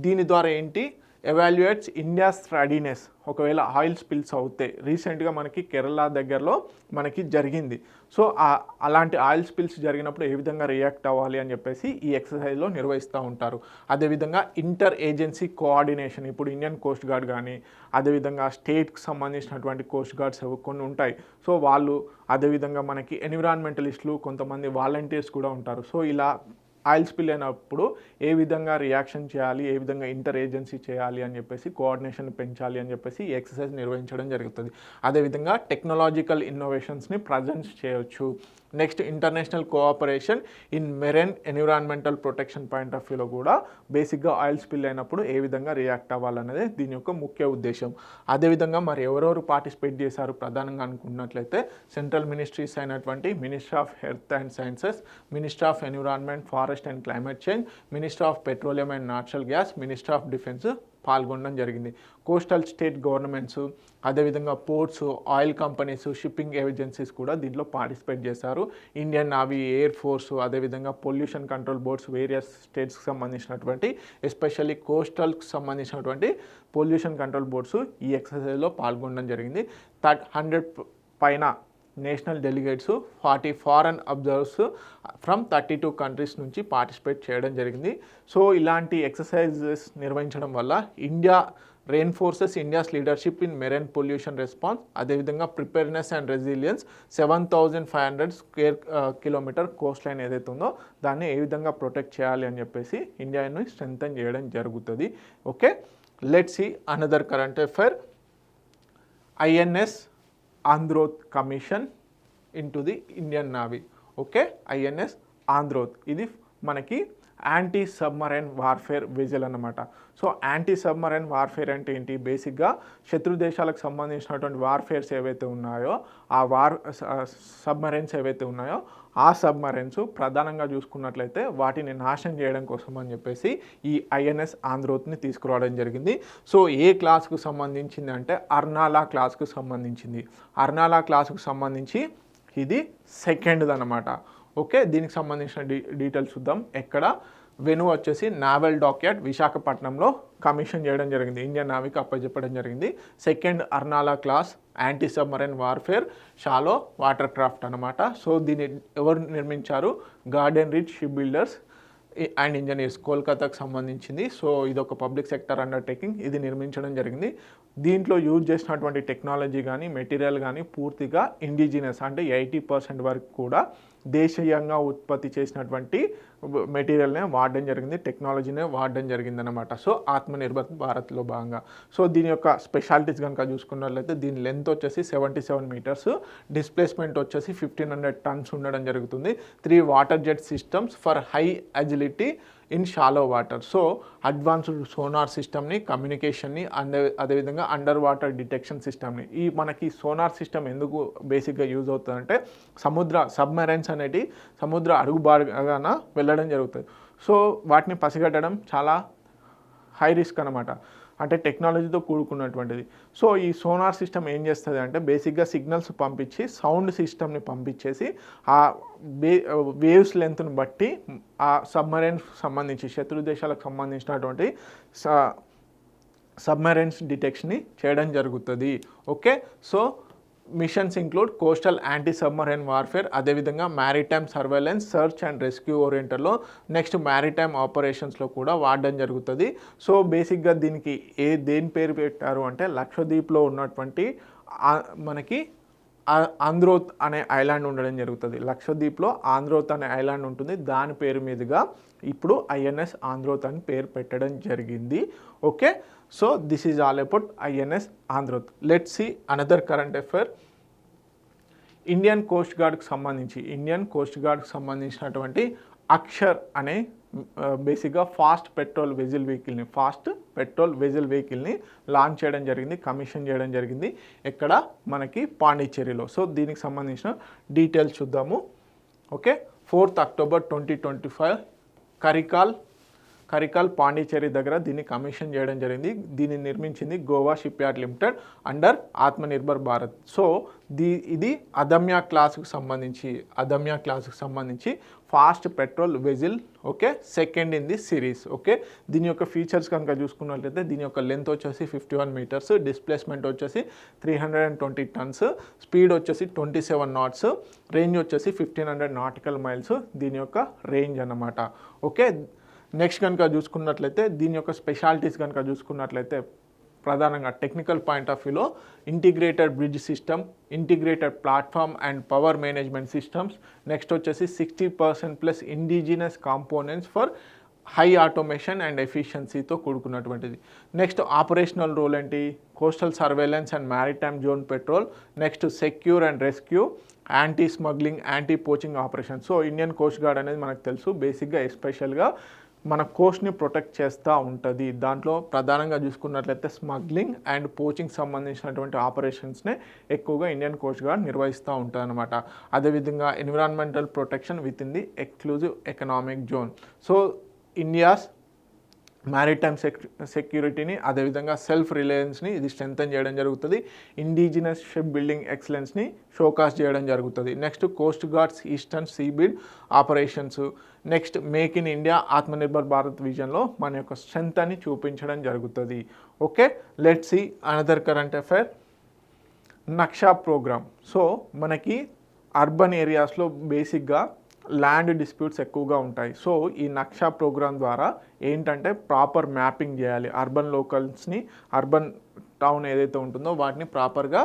దీని ద్వారా ఏంటి, ఎవాల్యుయేట్స్ ఇండియాస్ రెడీనెస్. ఒకవేళ ఆయిల్ స్పిల్స్ అవుతే రీసెంట్గా మనకి కేరళ దగ్గరలో మనకి జరిగింది. సో అలాంటి ఆయిల్ స్పిల్స్ జరిగినప్పుడు ఏ విధంగా రియాక్ట్ అవ్వాలి అని చెప్పేసి ఈ ఎక్సర్సైజ్లో నిర్వహిస్తూ ఉంటారు. అదేవిధంగా ఇంటర్ ఏజెన్సీ కోఆర్డినేషన్, ఇప్పుడు ఇండియన్ కోస్ట్ గార్డ్ కానీ అదేవిధంగా స్టేట్కి సంబంధించినటువంటి కోస్ట్ గార్డ్స్ కొన్ని ఉంటాయి. సో వాళ్ళు, అదేవిధంగా మనకి ఎన్విరాన్మెంటలిస్టులు, కొంతమంది వాలంటీర్స్ కూడా ఉంటారు. సో ఇలా ఆయిల్ స్పిల్ అయినప్పుడు ఏ విధంగా రియాక్షన్ చేయాలి, ఏ విధంగా ఇంటర్ ఏజెన్సీ చేయాలి అని చెప్పేసి కోఆర్డినేషన్ పెంచాలి అని చెప్పేసి ఈ ఎక్సర్సైజ్ నిర్వహించడం జరుగుతుంది. అదేవిధంగా టెక్నాలజికల్ ఇన్నోవేషన్స్ని ప్రజెంట్ చేయొచ్చు. Next international cooperation in marine environmental protection point of వ్యూలో కూడా బేసిక్గా ఆయిల్ స్పిల్ అయినప్పుడు ఏ విధంగా రియాక్ట్ అవ్వాలనేది దీని యొక్క ముఖ్య ఉద్దేశం. అదేవిధంగా మరి ఎవరెవరు పార్టిసిపేట్ చేశారు ప్రధానంగా అనుకున్నట్లయితే సెంట్రల్ మినిస్ట్రీస్ అయినటువంటి ministry of health and sciences, ministry of environment, forest and climate change, ministry of petroleum and natural gas, ministry of defence పాల్గొనడం జరిగింది. కోస్టల్ స్టేట్ గవర్నమెంట్స్, అదేవిధంగా ports, oil companies, shipping agencies కూడా దీంట్లో participate చేశారు. Indian navy, air force, అదేవిధంగా pollution control boards various స్టేట్స్కి సంబంధించినటువంటి especially కోస్టల్కి సంబంధించినటువంటి పొల్యూషన్ కంట్రోల్ బోర్డ్స్ ఈ ఎక్సర్సైజ్లో పాల్గొనడం జరిగింది. 100 పైన national delegates, 40 foreign observers from 32 countries నుంచి పార్టిసిపేట్ చేయడం జరిగింది. సో ఇలాంటి ఎక్సర్సైజెస్ నిర్వహించడం వల్ల India reinforces India's leadership in marine pollution response, అదేవిధంగా preparedness and resilience. 7,500 square kilometre coast line ఏదైతే ఉందో దాన్ని ఏ విధంగా ప్రొటెక్ట్ చేయాలి అని చెప్పేసి ఇండియాని స్ట్రెంథన్ చేయడం జరుగుతుంది. Okay, let's see another current affair. INS Androth commission into the Indian navy. Okay, INS Androth ఇది మనకి యాంటీ సబ్మరైన్ వార్ఫేర్ వెజల్ అన్నమాట. సో యాంటీ సబ్మరైన్ వార్ఫేర్ అంటే ఏంటి? బేసిక్గా శత్రు దేశాలకు సంబంధించినటువంటి వార్ఫేర్స్ ఏవైతే ఉన్నాయో ఆ సబ్మరైన్స్ ఏవైతే ఉన్నాయో ఆ సబ్మరైన్స్ ప్రధానంగా చూసుకున్నట్లయితే వాటిని నాశనం చేయడం కోసం అని చెప్పేసి ఈ ఐఎన్ఎస్ ఆంధ్రోత్ని తీసుకురావడం జరిగింది. సో ఏ క్లాస్కు సంబంధించింది అంటే అర్నాలా క్లాస్కు సంబంధించింది. అర్నాలా క్లాస్కు సంబంధించి ఇది సెకండ్ది అనమాట. ఓకే, దీనికి సంబంధించిన డీటెయిల్స్ చూద్దాం. ఎక్కడ వెను వచ్చేసి నావల్ డాక్యార్డ్ విశాఖపట్నంలో కమిషన్ చేయడం జరిగింది, ఇండియన్ నావీకి అప్పచెప్పడం జరిగింది. Second Arnala class anti submarine warfare shallow water craft అనమాట. సో దీన్ని ఎవరు నిర్మించారు? Garden reach ship builders and engineers, కోల్కతాకు సంబంధించింది. సో ఇది ఒక పబ్లిక్ సెక్టర్ అండర్టేకింగ్, ఇది నిర్మించడం జరిగింది. దీంట్లో యూజ్ చేసినటువంటి టెక్నాలజీ కానీ మెటీరియల్ కానీ పూర్తిగా ఇండిజినస్, అంటే 80% వరకు కూడా దేశీయంగా ఉత్పత్తి చేసినటువంటి మెటీరియల్నే వాడడం జరిగింది, టెక్నాలజీనే వాడడం జరిగింది అనమాట. సో ఆత్మనిర్భర్ భారత్లో భాగంగా. సో దీని యొక్క స్పెషాలిటీస్ కనుక చూసుకున్నట్లయితే దీని లెంత్ వచ్చేసి 77 మీటర్స్, డిస్ప్లేస్మెంట్ వచ్చేసి 1500 టన్స్ ఉండడం జరుగుతుంది. 3 water jet systems for high agility in shallow water. So advanced sonar సిస్టమ్ని, కమ్యూనికేషన్ని, అదేవిధంగా అండర్ వాటర్ డిటెక్షన్ సిస్టమ్ని. ఈ మనకి సోనార్ సిస్టమ్ ఎందుకు బేసిక్గా యూజ్ అవుతుందంటే సబ్మెరైన్స్ అనేటి సముద్ర అడుగుబాటుగాన వెళ్ళడం జరుగుతుంది. సో వాటిని పసిగట్టడం చాలా హై రిస్క్ అనమాట, అంటే టెక్నాలజీతో కూడుకున్నటువంటిది. సో ఈ సోనార్ సిస్టమ్ ఏం చేస్తుంది అంటే బేసిక్గా సిగ్నల్స్ పంపించి సౌండ్ సిస్టమ్ని పంపించేసి ఆ వేవ్స్ లెంత్ను బట్టి ఆ సబ్మరైన్స్ సంబంధించి శత్రు దేశాలకు సంబంధించినటువంటి సబ్మరైన్స్ డిటెక్షన్ని చేయడం జరుగుతుంది. Okay, so missions include coastal anti submarine warfare, అదేవిధంగా maritime surveillance, search and rescue ఓరియంటెడ్లో, నెక్స్ట్ మ్యారిటైమ్ ఆపరేషన్స్లో కూడా వాడడం జరుగుతుంది. సో బేసిక్గా దీనికి దేని పేరు పెట్టారు అంటే లక్షద్వీప్లో ఉన్నటువంటి మనకి ఆంధ్రోత్ అనే ఐలాండ్ ఉండడం జరుగుతుంది. లక్షద్వీప్లో ఆంధ్రోత్ అనే ఐలాండ్ ఉంటుంది, దాని పేరు మీదుగా ఇప్పుడు ఐఎన్ఎస్ ఆంధ్రోత్ అని పేరు పెట్టడం జరిగింది. Okay, so this is all about INS Androth. Let's see another current affair. Indian coast గార్డ్కి సంబంధించినటువంటి అక్షర్ అనే బేసిక్గా ఫాస్ట్ పెట్రోల్ వెజిల్ వెహికల్ని లాంచ్ చేయడం జరిగింది, కమిషన్ చేయడం జరిగింది. ఎక్కడ? మనకి పాండిచ్చేరిలో. సో దీనికి సంబంధించిన డీటెయిల్స్ చూద్దాము. Okay, 4th October 2025 Karikal Pondicherry దగ్గర దీన్ని కమిషన్ చేయడం జరిగింది. దీన్ని నిర్మించింది Goa ship yard limited under Atmanirbhar Bharat. So ఇది అదమ్య క్లాస్కి సంబంధించి fast petrol వెజిల్. Okay, second in the series. Okay, దీని యొక్క ఫీచర్స్ కనుక చూసుకున్నట్లయితే దీని యొక్క లెంత్ వచ్చేసి 51 మీటర్స్, డిస్ప్లేస్మెంట్ వచ్చేసి 320 టన్స్, స్పీడ్ వచ్చేసి 27 knots, రేంజ్ వచ్చేసి 1500 nautical miles దీని యొక్క రేంజ్ అన్నమాట. ఓకే, నెక్స్ట్ కనుక చూసుకున్నట్లయితే దీని యొక్క స్పెషాలిటీస్ కనుక చూసుకున్నట్లయితే ప్రధానంగా టెక్నికల్ పాయింట్ ఆఫ్ వ్యూలో integrated bridge system, integrated platform and power management systems, next వచ్చేసి 60% plus indigenous components for high automation and ఎఫిషియన్సీతో కూడుకున్నటువంటిది. నెక్స్ట్ ఆపరేషనల్ రోల్ ఏంటి, coastal surveillance and maritime zone patrol, next secure and rescue, anti smuggling, anti poaching operation. So Indian coast guard అనేది మనకు తెలుసు, బేసిక్గా ఎస్పెషల్గా మన కోస్ట్ని ప్రొటెక్ట్ చేస్తూ ఉంటుంది. దాంట్లో ప్రధానంగా చూసుకున్నట్లయితే స్మగ్లింగ్ అండ్ పోచింగ్ సంబంధించినటువంటి ఆపరేషన్స్నే ఎక్కువగా ఇండియన్ కోస్ట్ గార్డ్ నిర్వహిస్తూ ఉంటుంది అనమాట. అదేవిధంగా environmental protection within the exclusive economic zone. So India's maritime సెక్యూరిటీని, అదేవిధంగా సెల్ఫ్ రిలయన్స్ని ఇది స్ట్రెంథన్ చేయడం జరుగుతుంది. ఇండిజినస్ షిప్ బిల్డింగ్ ఎక్సలెన్స్ని షోకాస్ చేయడం జరుగుతుంది. Next coast guards eastern seabed operations, next make in India Atmanirbhar Bharat విజన్లో మన యొక్క స్ట్రెంత్ అని చూపించడం జరుగుతుంది. Okay, let's see another current affair, Naksha programme. So మనకి అర్బన్ ఏరియాస్లో బేసిక్గా ల్యాండ్ డిస్ప్యూట్స్ ఎక్కువగా ఉంటాయి. సో ఈ నక్షా ప్రోగ్రామ్ ద్వారా ఏంటంటే ప్రాపర్ మ్యాపింగ్ చేయాలి, అర్బన్ లోకల్స్ని, అర్బన్ టౌన్ ఏదైతే ఉంటుందో వాటిని ప్రాపర్గా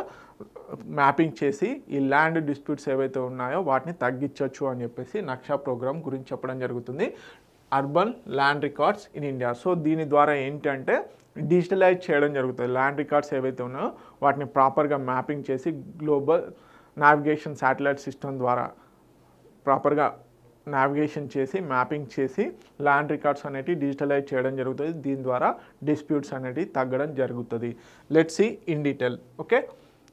మ్యాపింగ్ చేసి ఈ ల్యాండ్ డిస్ప్యూట్స్ ఏవైతే ఉన్నాయో వాటిని తగ్గించవచ్చు అని చెప్పేసి నక్షా ప్రోగ్రామ్ గురించి చెప్పడం జరుగుతుంది. Urban land records in India. So దీని ద్వారా ఏంటంటే డిజిటలైజ్ చేయడం జరుగుతుంది. ల్యాండ్ రికార్డ్స్ ఏవైతే ఉన్నాయో వాటిని ప్రాపర్గా మ్యాపింగ్ చేసి గ్లోబల్ నావిగేషన్ శాటిలైట్ సిస్టమ్ ద్వారా ప్రాపర్గా నావిగేషన్ చేసి మ్యాపింగ్ చేసి ల్యాండ్ రికార్డ్స్ అనేవి డిజిటలైజ్ చేయడం జరుగుతుంది. దీని ద్వారా డిస్ప్యూట్స్ అనేవి తగ్గడం జరుగుతుంది. Let's see in detail. Okay,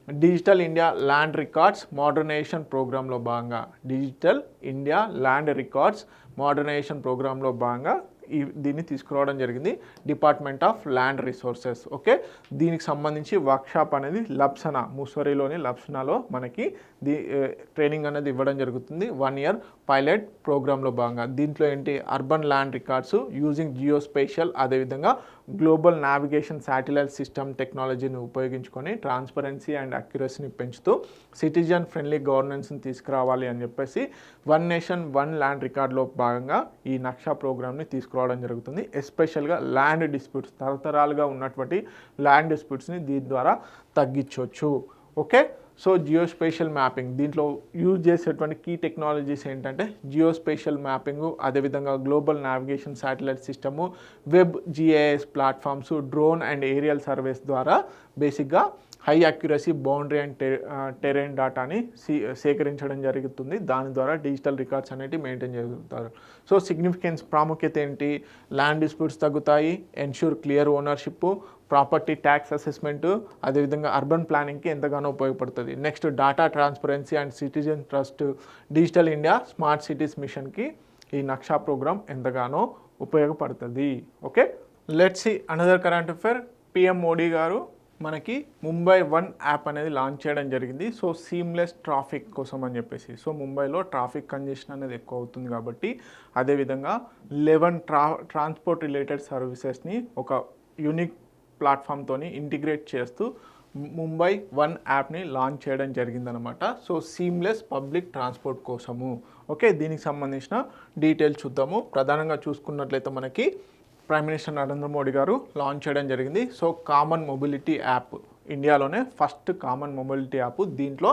digital India land records modernisation ప్రోగ్రాంలో భాగంగా, digital India land records modernisation ప్రోగ్రాంలో భాగంగా దీన్ని తీసుకురావడం జరిగింది department of land resources. Okay, దీనికి సంబంధించి వర్క్షాప్ అనేది లప్సనా, ముస్సోరీలోని లప్సనాలో మనకి ట్రైనింగ్ అనేది ఇవ్వడం జరుగుతుంది 1 year పైలట్ ప్రోగ్రాంలో భాగంగా. దీంట్లో ఏంటి, urban land records using geospatial, అదేవిధంగా గ్లోబల్ నావిగేషన్ శాటిలైట్ సిస్టమ్ టెక్నాలజీని ఉపయోగించుకొని ట్రాన్స్పరెన్సీ అండ్ అక్యురసీని పెంచుతూ సిటిజన్ ఫ్రెండ్లీ గవర్నెన్స్ని తీసుకురావాలి అని చెప్పేసి 1 Nation 1 ల్యాండ్ రికార్డులో భాగంగా ఈ నక్షా ప్రోగ్రామ్ని తీసుకురావడం జరుగుతుంది. ఎస్పెషల్గా ల్యాండ్ డిస్ప్యూట్స్, తరతరాలుగా ఉన్నటువంటి ల్యాండ్ డిస్ప్యూట్స్ని దీని ద్వారా తగ్గించవచ్చు. ఓకే, సో జియోస్పేషియల్ మ్యాపింగ్, దీంట్లో యూజ్ చేసేటువంటి కీ టెక్నాలజీస్ ఏంటంటే జియోస్పేషియల్ మ్యాపింగు, అదేవిధంగా global navigation satellite system, web GIS platforms, drone and aerial surveys ద్వారా బేసిక్గా high accuracy boundary and terrain డాటాని సేకరించడం జరుగుతుంది. దాని ద్వారా డిజిటల్ రికార్డ్స్ అనేవి మెయింటైన్ చేస్తారు. సో సిగ్నిఫికెన్స్, ప్రాముఖ్యత ఏంటి, ల్యాండ్ డిస్ప్యూట్స్ తగ్గుతాయి, ensure clear ownership, property tax assessment, అదేవిధంగా అర్బన్ ప్లానింగ్కి ఎంతగానో ఉపయోగపడుతుంది. Next data transparency and citizen trust, digital India smart cities మిషన్కి ఈ నక్షా ప్రోగ్రామ్ ఎంతగానో ఉపయోగపడుతుంది. Okay, let's see another current affair. PM Modi గారు మనకి ముంబై 1 యాప్ అనేది లాంచ్ చేయడం జరిగింది. సో సీమ్లెస్ ట్రాఫిక్ కోసం అని చెప్పేసి. సో ముంబైలో ట్రాఫిక్ కంజెషన్ అనేది ఎక్కువ అవుతుంది కాబట్టి, అదేవిధంగా 11 ట్రాన్స్పోర్ట్ రిలేటెడ్ సర్వీసెస్ని ఒక యూనిక్ ప్లాట్ఫామ్తోని ఇంటిగ్రేట్ చేస్తూ ముంబై 1 యాప్ని లాంచ్ చేయడం జరిగిందనమాట. సో సీమ్లెస్ పబ్లిక్ ట్రాన్స్పోర్ట్ కోసము. ఓకే, దీనికి సంబంధించిన డీటెయిల్స్ చూద్దాము. ప్రధానంగా చూసుకున్నట్లయితే మనకి ప్రైమ్ మినిస్టర్ నరేంద్ర మోడీ గారు లాంచ్ చేయడం జరిగింది. సో కామన్ మొబిలిటీ యాప్, ఇండియాలోనే ఫస్ట్ కామన్ మొబిలిటీ యాప్. దీంట్లో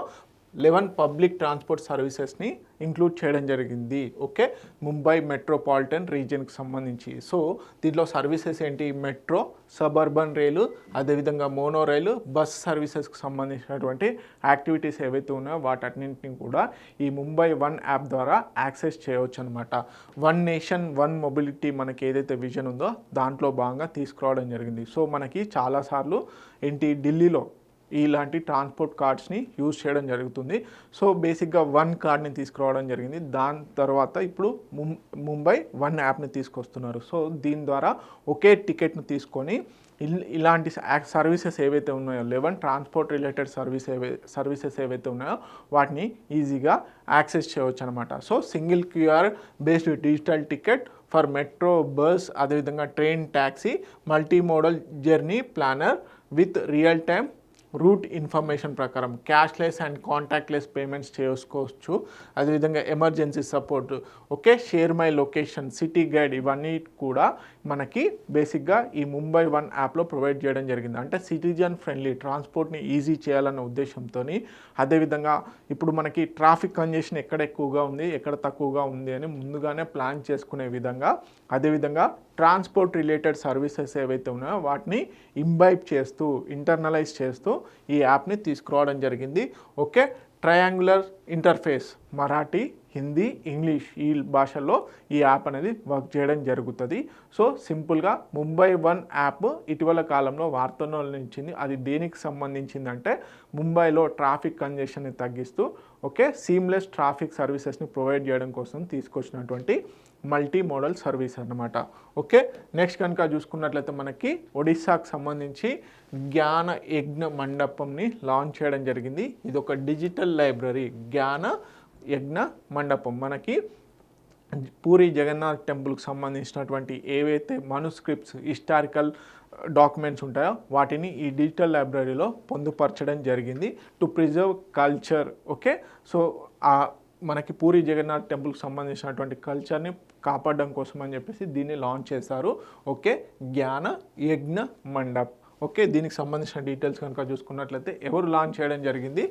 11 పబ్లిక్ ట్రాన్స్పోర్ట్ సర్వీసెస్ని ఇంక్లూడ్ చేయడం జరిగింది. ఓకే, ముంబై మెట్రోపాలిటన్ రీజియన్కి సంబంధించి. సో దీంట్లో సర్వీసెస్ ఏంటి, మెట్రో, సబర్బన్ రైలు, అదేవిధంగా మోనో రైలు, బస్ సర్వీసెస్కి సంబంధించినటువంటి యాక్టివిటీస్ ఏవైతే ఉన్నాయో వాటన్నింటినీ కూడా ఈ ముంబై 1 యాప్ ద్వారా యాక్సెస్ చేయవచ్చు అనమాట. 1 నేషన్ 1 మొబిలిటీ మనకి ఏదైతే విజన్ ఉందో దాంట్లో భాగంగా తీసుకురావడం జరిగింది. సో మనకి చాలాసార్లు ఏంటి, ఢిల్లీలో ఇలాంటి ట్రాన్స్పోర్ట్ కార్డ్స్ని యూజ్ చేయడం జరుగుతుంది. సో బేసిక్గా 1 కార్డ్ని తీసుకురావడం జరిగింది. దాని తర్వాత ఇప్పుడు ముంబై 1 యాప్ని తీసుకొస్తున్నారు. సో దీని ద్వారా ఒకే టికెట్ను తీసుకొని ఇలాంటి సర్వీసెస్ ఏవైతే ఉన్నాయో 11 ట్రాన్స్పోర్ట్ రిలేటెడ్ సర్వీసెస్ ఏవైతే ఉన్నాయో వాటిని ఈజీగా యాక్సెస్ చేయవచ్చు అనమాట. So single QR based digital ticket for metro, bus, అదేవిధంగా train, taxi, multi modal journey planner with real time route information ప్రకారం క్యాష్లెస్ అండ్ కాంటాక్ట్లెస్ పేమెంట్స్ చేసుకోవచ్చు. అదేవిధంగా emergency support, okay, share my location, city guide, ఇవన్నీ కూడా మనకి బేసిక్గా ఈ Mumbai one యాప్లో ప్రొవైడ్ చేయడం జరిగింది. అంటే సిటిజన్ ఫ్రెండ్లీ ట్రాన్స్పోర్ట్ని ఈజీ చేయాలన్న ఉద్దేశంతో, అదేవిధంగా ఇప్పుడు మనకి ట్రాఫిక్ కంజెషన్ ఎక్కడ ఎక్కువగా ఉంది, ఎక్కడ తక్కువగా ఉంది అని ముందుగానే ప్లాన్ చేసుకునే విధంగా, అదేవిధంగా ట్రాన్స్పోర్ట్ రిలేటెడ్ సర్వీసెస్ ఏవైతే ఉన్నాయో వాటిని ఇంబైబ్ చేస్తూ, ఇంటర్నలైజ్ చేస్తూ ఈ యాప్ని తీసుకురావడం జరిగింది. Okay, triangular interface Marathi, Hindi, English ఈ భాషల్లో ఈ యాప్ అనేది వర్క్ చేయడం జరుగుతుంది. సో సింపుల్గా ముంబై వన్ యాప్ ఇటీవల కాలంలో వార్తల్లో నిలిచింది. అది దేనికి సంబంధించిందంటే ముంబైలో ట్రాఫిక్ కంజెషన్ని తగ్గిస్తూ సీమ్లెస్ ట్రాఫిక్ సర్వీసెస్ని ప్రొవైడ్ చేయడం కోసం తీసుకొచ్చినటువంటి మల్టీ మోడల్ సర్వీస్ అన్నమాట. నెక్స్ట్ కనుక చూసుకున్నట్లయితే మనకి ఒడిస్సాకు సంబంధించి జ్ఞాన యజ్ఞ మండపంని లాంచ్ చేయడం జరిగింది. ఇది ఒక డిజిటల్ లైబ్రరీ, జ్ఞాన యజ్ఞ మండపం. మనకి పూరి జగన్నాథ్ టెంపుల్కి సంబంధించినటువంటి ఏవైతే మనుస్క్రిప్ట్స్, హిస్టారికల్ డాక్యుమెంట్స్ ఉంటాయో వాటిని ఈ డిజిటల్ లైబ్రరీలో పొందుపరచడం జరిగింది టు ప్రిజర్వ్ కల్చర్. సో మనకి పూరి జగన్నాథ్ టెంపుల్కి సంబంధించినటువంటి కల్చర్ని కాపాడడం కోసం అని చెప్పేసి దీన్ని లాంచ్ చేశారు. జ్ఞాన యజ్ఞ మండప్. దీనికి సంబంధించిన డీటెయిల్స్ కనుక చూసుకున్నట్లయితే ఎవరు లాంచ్ చేయడం జరిగింది,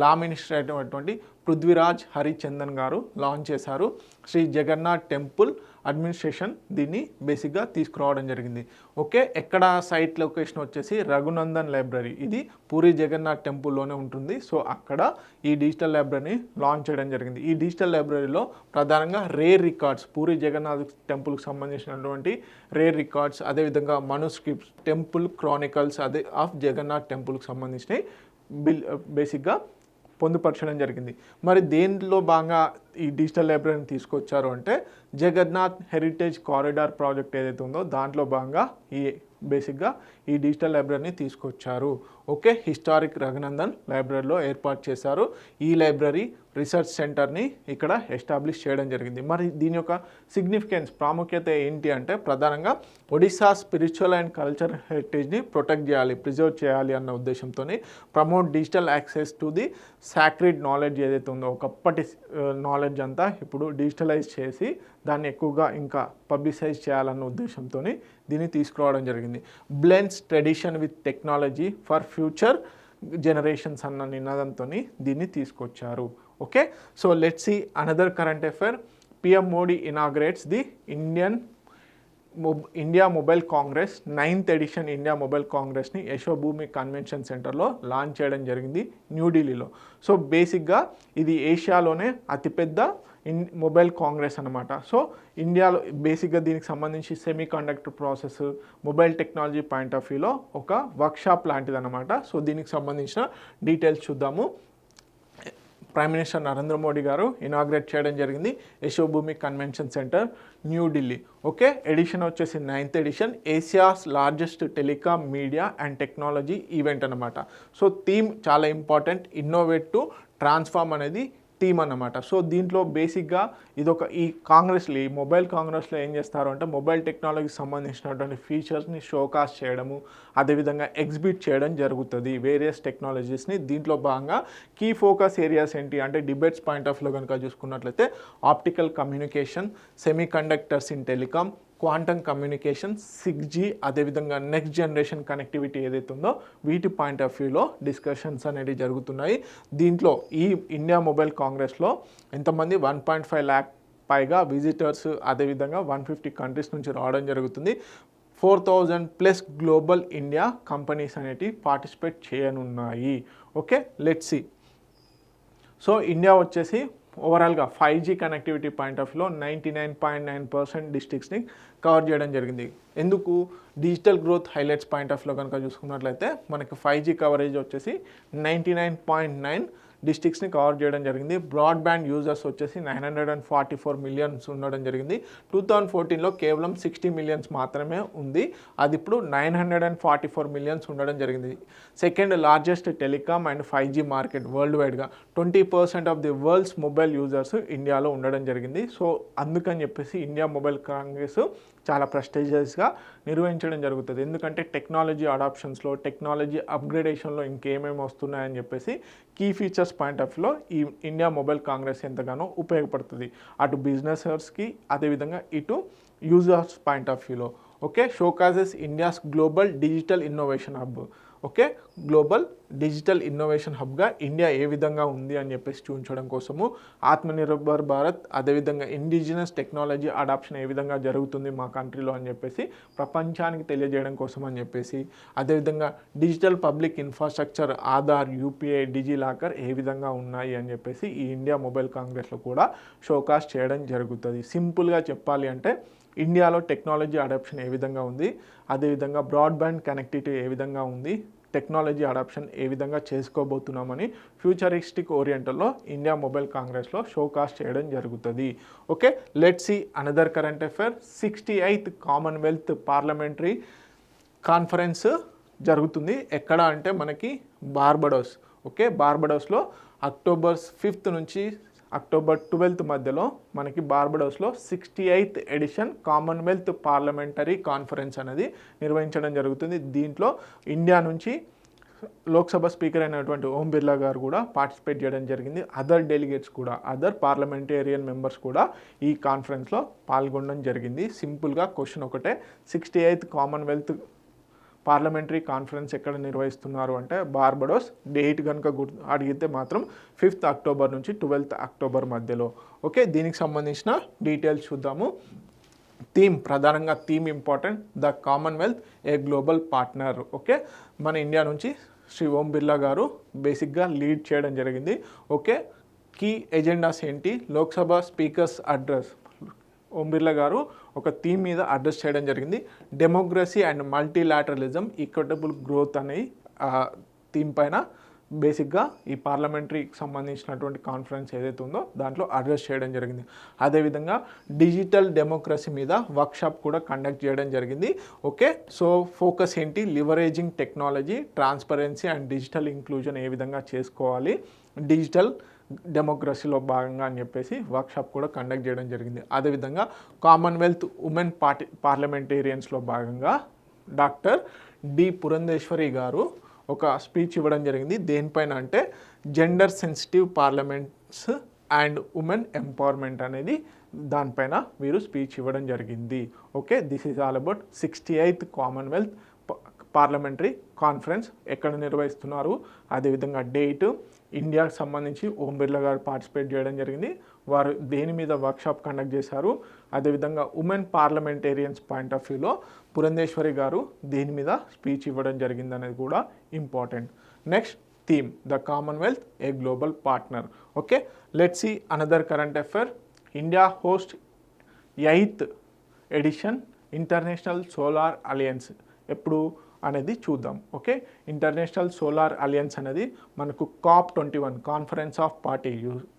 లా మినిస్టర్ అయినటువంటి పృథ్వీరాజ్ హరిచందన్ గారు లాంచ్ చేశారు. శ్రీ జగన్నాథ్ టెంపుల్ అడ్మినిస్ట్రేషన్ దీన్ని బేసిక్గా తీసుకురావడం జరిగింది. ఎక్కడ సైట్ లొకేషన్ వచ్చేసి రఘునందన్ లైబ్రరీ, ఇది పూరి జగన్నాథ్ టెంపుల్లోనే ఉంటుంది. సో అక్కడ ఈ డిజిటల్ లైబ్రరీని లాంచ్ చేయడం జరిగింది. ఈ డిజిటల్ లైబ్రరీలో ప్రధానంగా రేర్ రికార్డ్స్, పూరి జగన్నాథ్ టెంపుల్కి సంబంధించినటువంటి రేర్ రికార్డ్స్, అదేవిధంగా manuscripts, temple chronicles of Jagannath టెంపుల్కి సంబంధించినవి బేసిక్గా పొందుపరచడం జరిగింది. మరి దేంట్లో భాగంగా ఈ డిజిటల్ లైబ్రరీని తీసుకొచ్చారు అంటే జగన్నాథ్ హెరిటేజ్ కారిడార్ ప్రాజెక్ట్ ఏదైతే ఉందో దాంట్లో భాగంగా బేసిక్గా ఈ డిజిటల్ లైబ్రరీని తీసుకొచ్చారు. హిస్టారిక్ రఘునందన్ లైబ్రరీలో ఏర్పాటు చేశారు. ఈ లైబ్రరీ రీసెర్చ్ సెంటర్ని ఇక్కడ ఎస్టాబ్లిష్ చేయడం జరిగింది. మరి దీని యొక్క సిగ్నిఫికెన్స్, ప్రాముఖ్యత ఏంటి అంటే ప్రధానంగా ఒడిస్సా స్పిరిచువల్ అండ్ కల్చరల్ హెరిటేజ్ని ప్రొటెక్ట్ చేయాలి, ప్రిజర్వ్ చేయాలి అన్న ఉద్దేశంతో promote digital access to the sacred knowledge ఏదైతే ఉందో, ఒకప్పటి నాలెడ్జ్ అంతా ఇప్పుడు డిజిటలైజ్ చేసి దాన్ని ఎక్కువగా ఇంకా పబ్లిసైజ్ చేయాలన్న ఉద్దేశంతో దీన్ని తీసుకురావడం జరిగింది. Blends tradition with technology for future generations అన్న నినాదంతో దీన్ని తీసుకొచ్చారు. So let's see another current affair. PM Modi inaugurates the India mobile congress 9th edition India mobile కాంగ్రెస్ని యశోభూమి కన్వెన్షన్ సెంటర్లో లాంచ్ చేయడం జరిగింది న్యూఢిల్లీలో. సో బేసిక్గా ఇది ఏషియాలోనే అతిపెద్ద మొబైల్ కాంగ్రెస్ అనమాట. సో ఇండియాలో బేసిక్గా దీనికి సంబంధించి semi conductor process, mobile technology point of వ్యూలో ఒక వర్క్షాప్ లాంటిది అనమాట. సో దీనికి సంబంధించిన డీటెయిల్స్ చూద్దాము. ప్రైమ్ మినిస్టర్ నరేంద్ర మోడీ గారు ఇనాగ్రేట్ చేయడం జరిగింది Yashobhoomi convention centre New Delhi. Edition వచ్చేసి 9th edition, Asia's largest telecom media and technology event అనమాట. సో థీమ్ చాలా ఇంపార్టెంట్, ఇన్నోవేట్ టు ట్రాన్స్ఫార్మ్ అనేది థీమ్ అన్నమాట. సో దీంట్లో బేసిక్గా ఇదొక ఈ కాంగ్రెస్లో, ఈ మొబైల్ కాంగ్రెస్లో ఏం చేస్తారు అంటే మొబైల్ టెక్నాలజీకి సంబంధించినటువంటి ఫీచర్స్ని షోకాస్ట్ చేయడము, అదేవిధంగా ఎగ్జిబిట్ చేయడం జరుగుతుంది వేరియస్ టెక్నాలజీస్ని. దీంట్లో భాగంగా కీ ఫోకస్ ఏరియాస్ ఏంటి అంటే డిబేట్స్ పాయింట్ ఆఫ్ వ్యూలో కనుక చూసుకున్నట్లయితే optical communication, semi conductors in telecom, quantum communication, 6G, అదేవిధంగా నెక్స్ట్ జనరేషన్ కనెక్టివిటీ ఏదైతే ఉందో వీటి పాయింట్ ఆఫ్ వ్యూలో డిస్కషన్స్ అనేవి జరుగుతున్నాయి. దీంట్లో ఈ ఇండియా మొబైల్ కాంగ్రెస్లో ఎంతమంది 1.5 lakh పైగా విజిటర్స్, అదేవిధంగా 150 కంట్రీస్ నుంచి రావడం జరుగుతుంది. 4000+ గ్లోబల్ ఇండియా కంపెనీస్ అనేవి పార్టిసిపేట్ చేయనున్నాయి. Let's see. సో ఇండియా వచ్చేసి ఓవరాల్గా 5G కనెక్టివిటీ పాయింట్ ఆఫ్ వ్యూలో 99.9% డిస్ట్రిక్ట్స్ని కవర్ చేయడం జరిగింది. ఎందుకు? Digital growth highlights point of వ్యూలో కనుక చూసుకున్నట్లయితే మనకి 5G కవరేజ్ వచ్చేసి 99.9 డిస్ట్రిక్ట్స్ని కవర్ చేయడం జరిగింది. బ్రాడ్బ్యాండ్ యూజర్స్ వచ్చేసి 944 మిలియన్స్ ఉండడం జరిగింది. 2014లో కేవలం 60 మిలియన్స్ మాత్రమే ఉంది, అది ఇప్పుడు 944 మిలియన్స్ ఉండడం జరిగింది. Second largest telecom and 5G market world వైడ్గా. 20% of the world's mobile users ఇండియాలో ఉండడం జరిగింది. సో అందుకని చెప్పేసి ఇండియా మొబైల్ కాంగ్రెస్ చాలా ప్రెస్టీజియస్గా నిర్వహించడం జరుగుతుంది. ఎందుకంటే టెక్నాలజీ అడాప్షన్స్లో, టెక్నాలజీ అప్గ్రేడేషన్లో ఇంకేమేమి వస్తున్నాయని చెప్పేసి కీ ఫీచర్స్ పాయింట్ ఆఫ్ వ్యూలో ఈ ఇండియా మొబైల్ కాంగ్రెస్ ఎంతగానో ఉపయోగపడుతుంది, అటు బిజినెసర్స్కి అదేవిధంగా ఇటు యూజర్స్ పాయింట్ ఆఫ్ వ్యూలో. Okay, showcases India's global digital innovation hub. Okay, global digital innovation హబ్గా ఇండియా ఏ విధంగా ఉంది అని చెప్పేసి చూపించడం కోసము, ఆత్మనిర్భర్ భారత్, అదేవిధంగా ఇండిజినస్ టెక్నాలజీ అడాప్షన్ ఏ విధంగా జరుగుతుంది మా కంట్రీలో అని చెప్పేసి ప్రపంచానికి తెలియజేయడం కోసం అని చెప్పేసి, అదేవిధంగా digital public infrastructure, Aadhaar, UPI, DigiLocker ఏ విధంగా ఉన్నాయి అని చెప్పేసి ఈ ఇండియా మొబైల్ కాంగ్రెస్లో కూడా షోకాస్ చేయడం జరుగుతుంది. సింపుల్గా చెప్పాలి అంటే ఇండియాలో టెక్నాలజీ అడాప్షన్ ఏ విధంగా ఉంది, అదేవిధంగా బ్రాడ్బ్యాండ్ కనెక్టివిటీ ఏ విధంగా ఉంది, టెక్నాలజీ అడాప్షన్ ఏ విధంగా చేసుకోబోతున్నామని ఫ్యూచరిస్టిక్ ఓరియంటల్లో ఇండియా మొబైల్ కాంగ్రెస్లో షోకాస్ట్ చేయడం జరుగుతుంది. Okay, let's see another current affair. 68th Commonwealth Parliamentary Conference జరుగుతుంది. ఎక్కడ అంటే మనకి బార్బడోస్. ఓకే, బార్బడోస్లో అక్టోబర్ 5th నుంచి అక్టోబర్ 12th మధ్యలో మనకి బార్బడోస్లో 68th edition Commonwealth Parliamentary Conference అనేది నిర్వహించడం జరుగుతుంది. దీంట్లో ఇండియా నుంచి లోక్సభ స్పీకర్ అయినటువంటి ఓం బిర్లా గారు కూడా పార్టిసిపేట్ చేయడం జరిగింది. అదర్ డెలిగేట్స్ కూడా, అదర్ పార్లమెంటేరియన్ మెంబర్స్ కూడా ఈ కాన్ఫరెన్స్లో పాల్గొనడం జరిగింది. సింపుల్గా క్వశ్చన్ ఒకటే, 68th కామన్వెల్త్ పార్లమెంటరీ కాన్ఫరెన్స్ ఎక్కడ నిర్వహిస్తున్నారు అంటే బార్బడోస్. డేట్ కనుక అడిగితే మాత్రం 5th అక్టోబర్ నుంచి 12th అక్టోబర్ మధ్యలో. ఓకే, దీనికి సంబంధించిన డీటెయిల్స్ చూద్దాము. థీమ్, ప్రధానంగా theme important, the Commonwealth a global partner. Okay, మన ఇండియా నుంచి శ్రీ ఓం బిర్లా గారు బేసిక్గా లీడ్ చేయడం జరిగింది. ఓకే, కీ ఎజెండాస్ ఏంటి, లోక్సభ స్పీకర్స్ అడ్రస్. ఓం బిర్లా గారు ఒక థీమ్ మీద అడ్రస్ చేయడం జరిగింది. Democracy and multilateralism, equitable growth అనే థీమ్ పైన బేసిక్గా ఈ పార్లమెంటరీకి సంబంధించినటువంటి కాన్ఫరెన్స్ ఏదైతే ఉందో దాంట్లో అడ్రస్ చేయడం జరిగింది. అదేవిధంగా డిజిటల్ డెమోక్రసీ మీద వర్క్షాప్ కూడా కండక్ట్ చేయడం జరిగింది. ఓకే, సో ఫోకస్ ఏంటి, leveraging technology, transparency and digital inclusion ఏ విధంగా చేసుకోవాలి డిజిటల్ డెమోక్రసీలో భాగంగా అని చెప్పేసి వర్క్షాప్ కూడా కండక్ట్ చేయడం జరిగింది. అదేవిధంగా కామన్వెల్త్ ఉమెన్ పార్లమెంటేరియన్స్లో భాగంగా డాక్టర్ డి పురంధేశ్వరి గారు ఒక స్పీచ్ ఇవ్వడం జరిగింది. దేనిపైన అంటే gender sensitive parliaments and women empowerment అనేది దానిపైన వీరు స్పీచ్ ఇవ్వడం జరిగింది. Okay, this is all about 68th Commonwealth Parliamentary conference ఎక్కడ నిర్వహిస్తున్నారు, అదేవిధంగా డేటు, ఇండియాకి సంబంధించి ఓం బిర్లా గారు పార్టిసిపేట్ చేయడం జరిగింది. వారు దేని మీద వర్క్షాప్ కండక్ట్ చేశారు, అదేవిధంగా ఉమెన్ పార్లమెంటేరియన్స్ పాయింట్ ఆఫ్ వ్యూలో పురంధేశ్వరి గారు దేని మీద స్పీచ్ ఇవ్వడం జరిగింది అనేది కూడా important. Next theme, the Commonwealth a global partner. Okay, let's see another current affair. India host 8th edition International Solar Alliance ఎప్పుడు అనేది చూద్దాం. ఓకే, ఇంటర్నేషనల్ సోలార్ అలయన్స్ అనేది మనకు COP21 conference of party,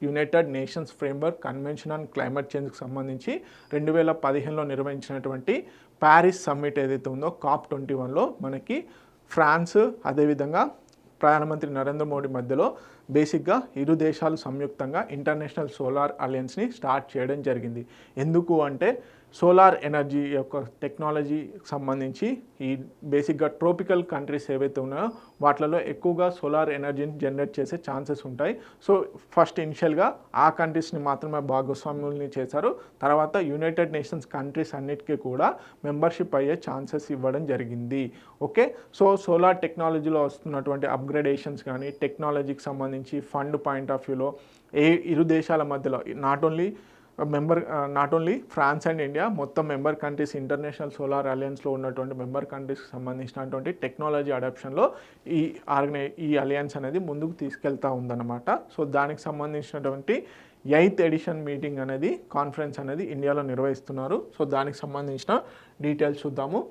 United Nations framework convention on climate చేంజ్కి సంబంధించి 2015లో నిర్వహించినటువంటి Paris summit ఏదైతే ఉందో COP21లో మనకి ఫ్రాన్స్, అదేవిధంగా ప్రధానమంత్రి నరేంద్ర మోడీ మధ్యలో బేసిక్గా ఇరు దేశాలు సంయుక్తంగా ఇంటర్నేషనల్ సోలార్ అలయన్స్ని స్టార్ట్ చేయడం జరిగింది. ఎందుకు అంటే సోలార్ ఎనర్జీ యొక్క టెక్నాలజీకి సంబంధించి ఈ బేసిక్గా ట్రోపికల్ కంట్రీస్ ఏవైతే ఉన్నాయో వాటిలో ఎక్కువగా సోలార్ ఎనర్జీని జనరేట్ చేసే ఛాన్సెస్ ఉంటాయి. సో ఫస్ట్ ఇనిషియల్గా ఆ కంట్రీస్ని మాత్రమే భాగస్వాముల్ని చేశారు. తర్వాత యునైటెడ్ నేషన్స్ కంట్రీస్ అన్నిటికీ కూడా మెంబర్షిప్ అయ్యే ఛాన్సెస్ ఇవ్వడం జరిగింది. ఓకే, సో సోలార్ టెక్నాలజీలో వస్తున్నటువంటి అప్గ్రేడేషన్స్ కానీ టెక్నాలజీకి సంబంధించి ఫండ్ పాయింట్ ఆఫ్ వ్యూలో ఇరు దేశాల మధ్యలో not only France and India, మొత్తం మెంబర్ కంట్రీస్ ఇంటర్నేషనల్ సోలార్ అలయన్స్లో ఉన్నటువంటి మెంబర్ కంట్రీస్కి సంబంధించినటువంటి టెక్నాలజీ అడాప్షన్లో ఈ అలయన్స్ అనేది ముందుకు తీసుకెళ్తా ఉందన్నమాట. సో దానికి సంబంధించినటువంటి 8th ఎడిషన్ మీటింగ్ అనేది కాన్ఫరెన్స్ అనేది ఇండియాలో నిర్వహిస్తున్నారు. సో దానికి సంబంధించిన డీటెయిల్స్ చూద్దాము.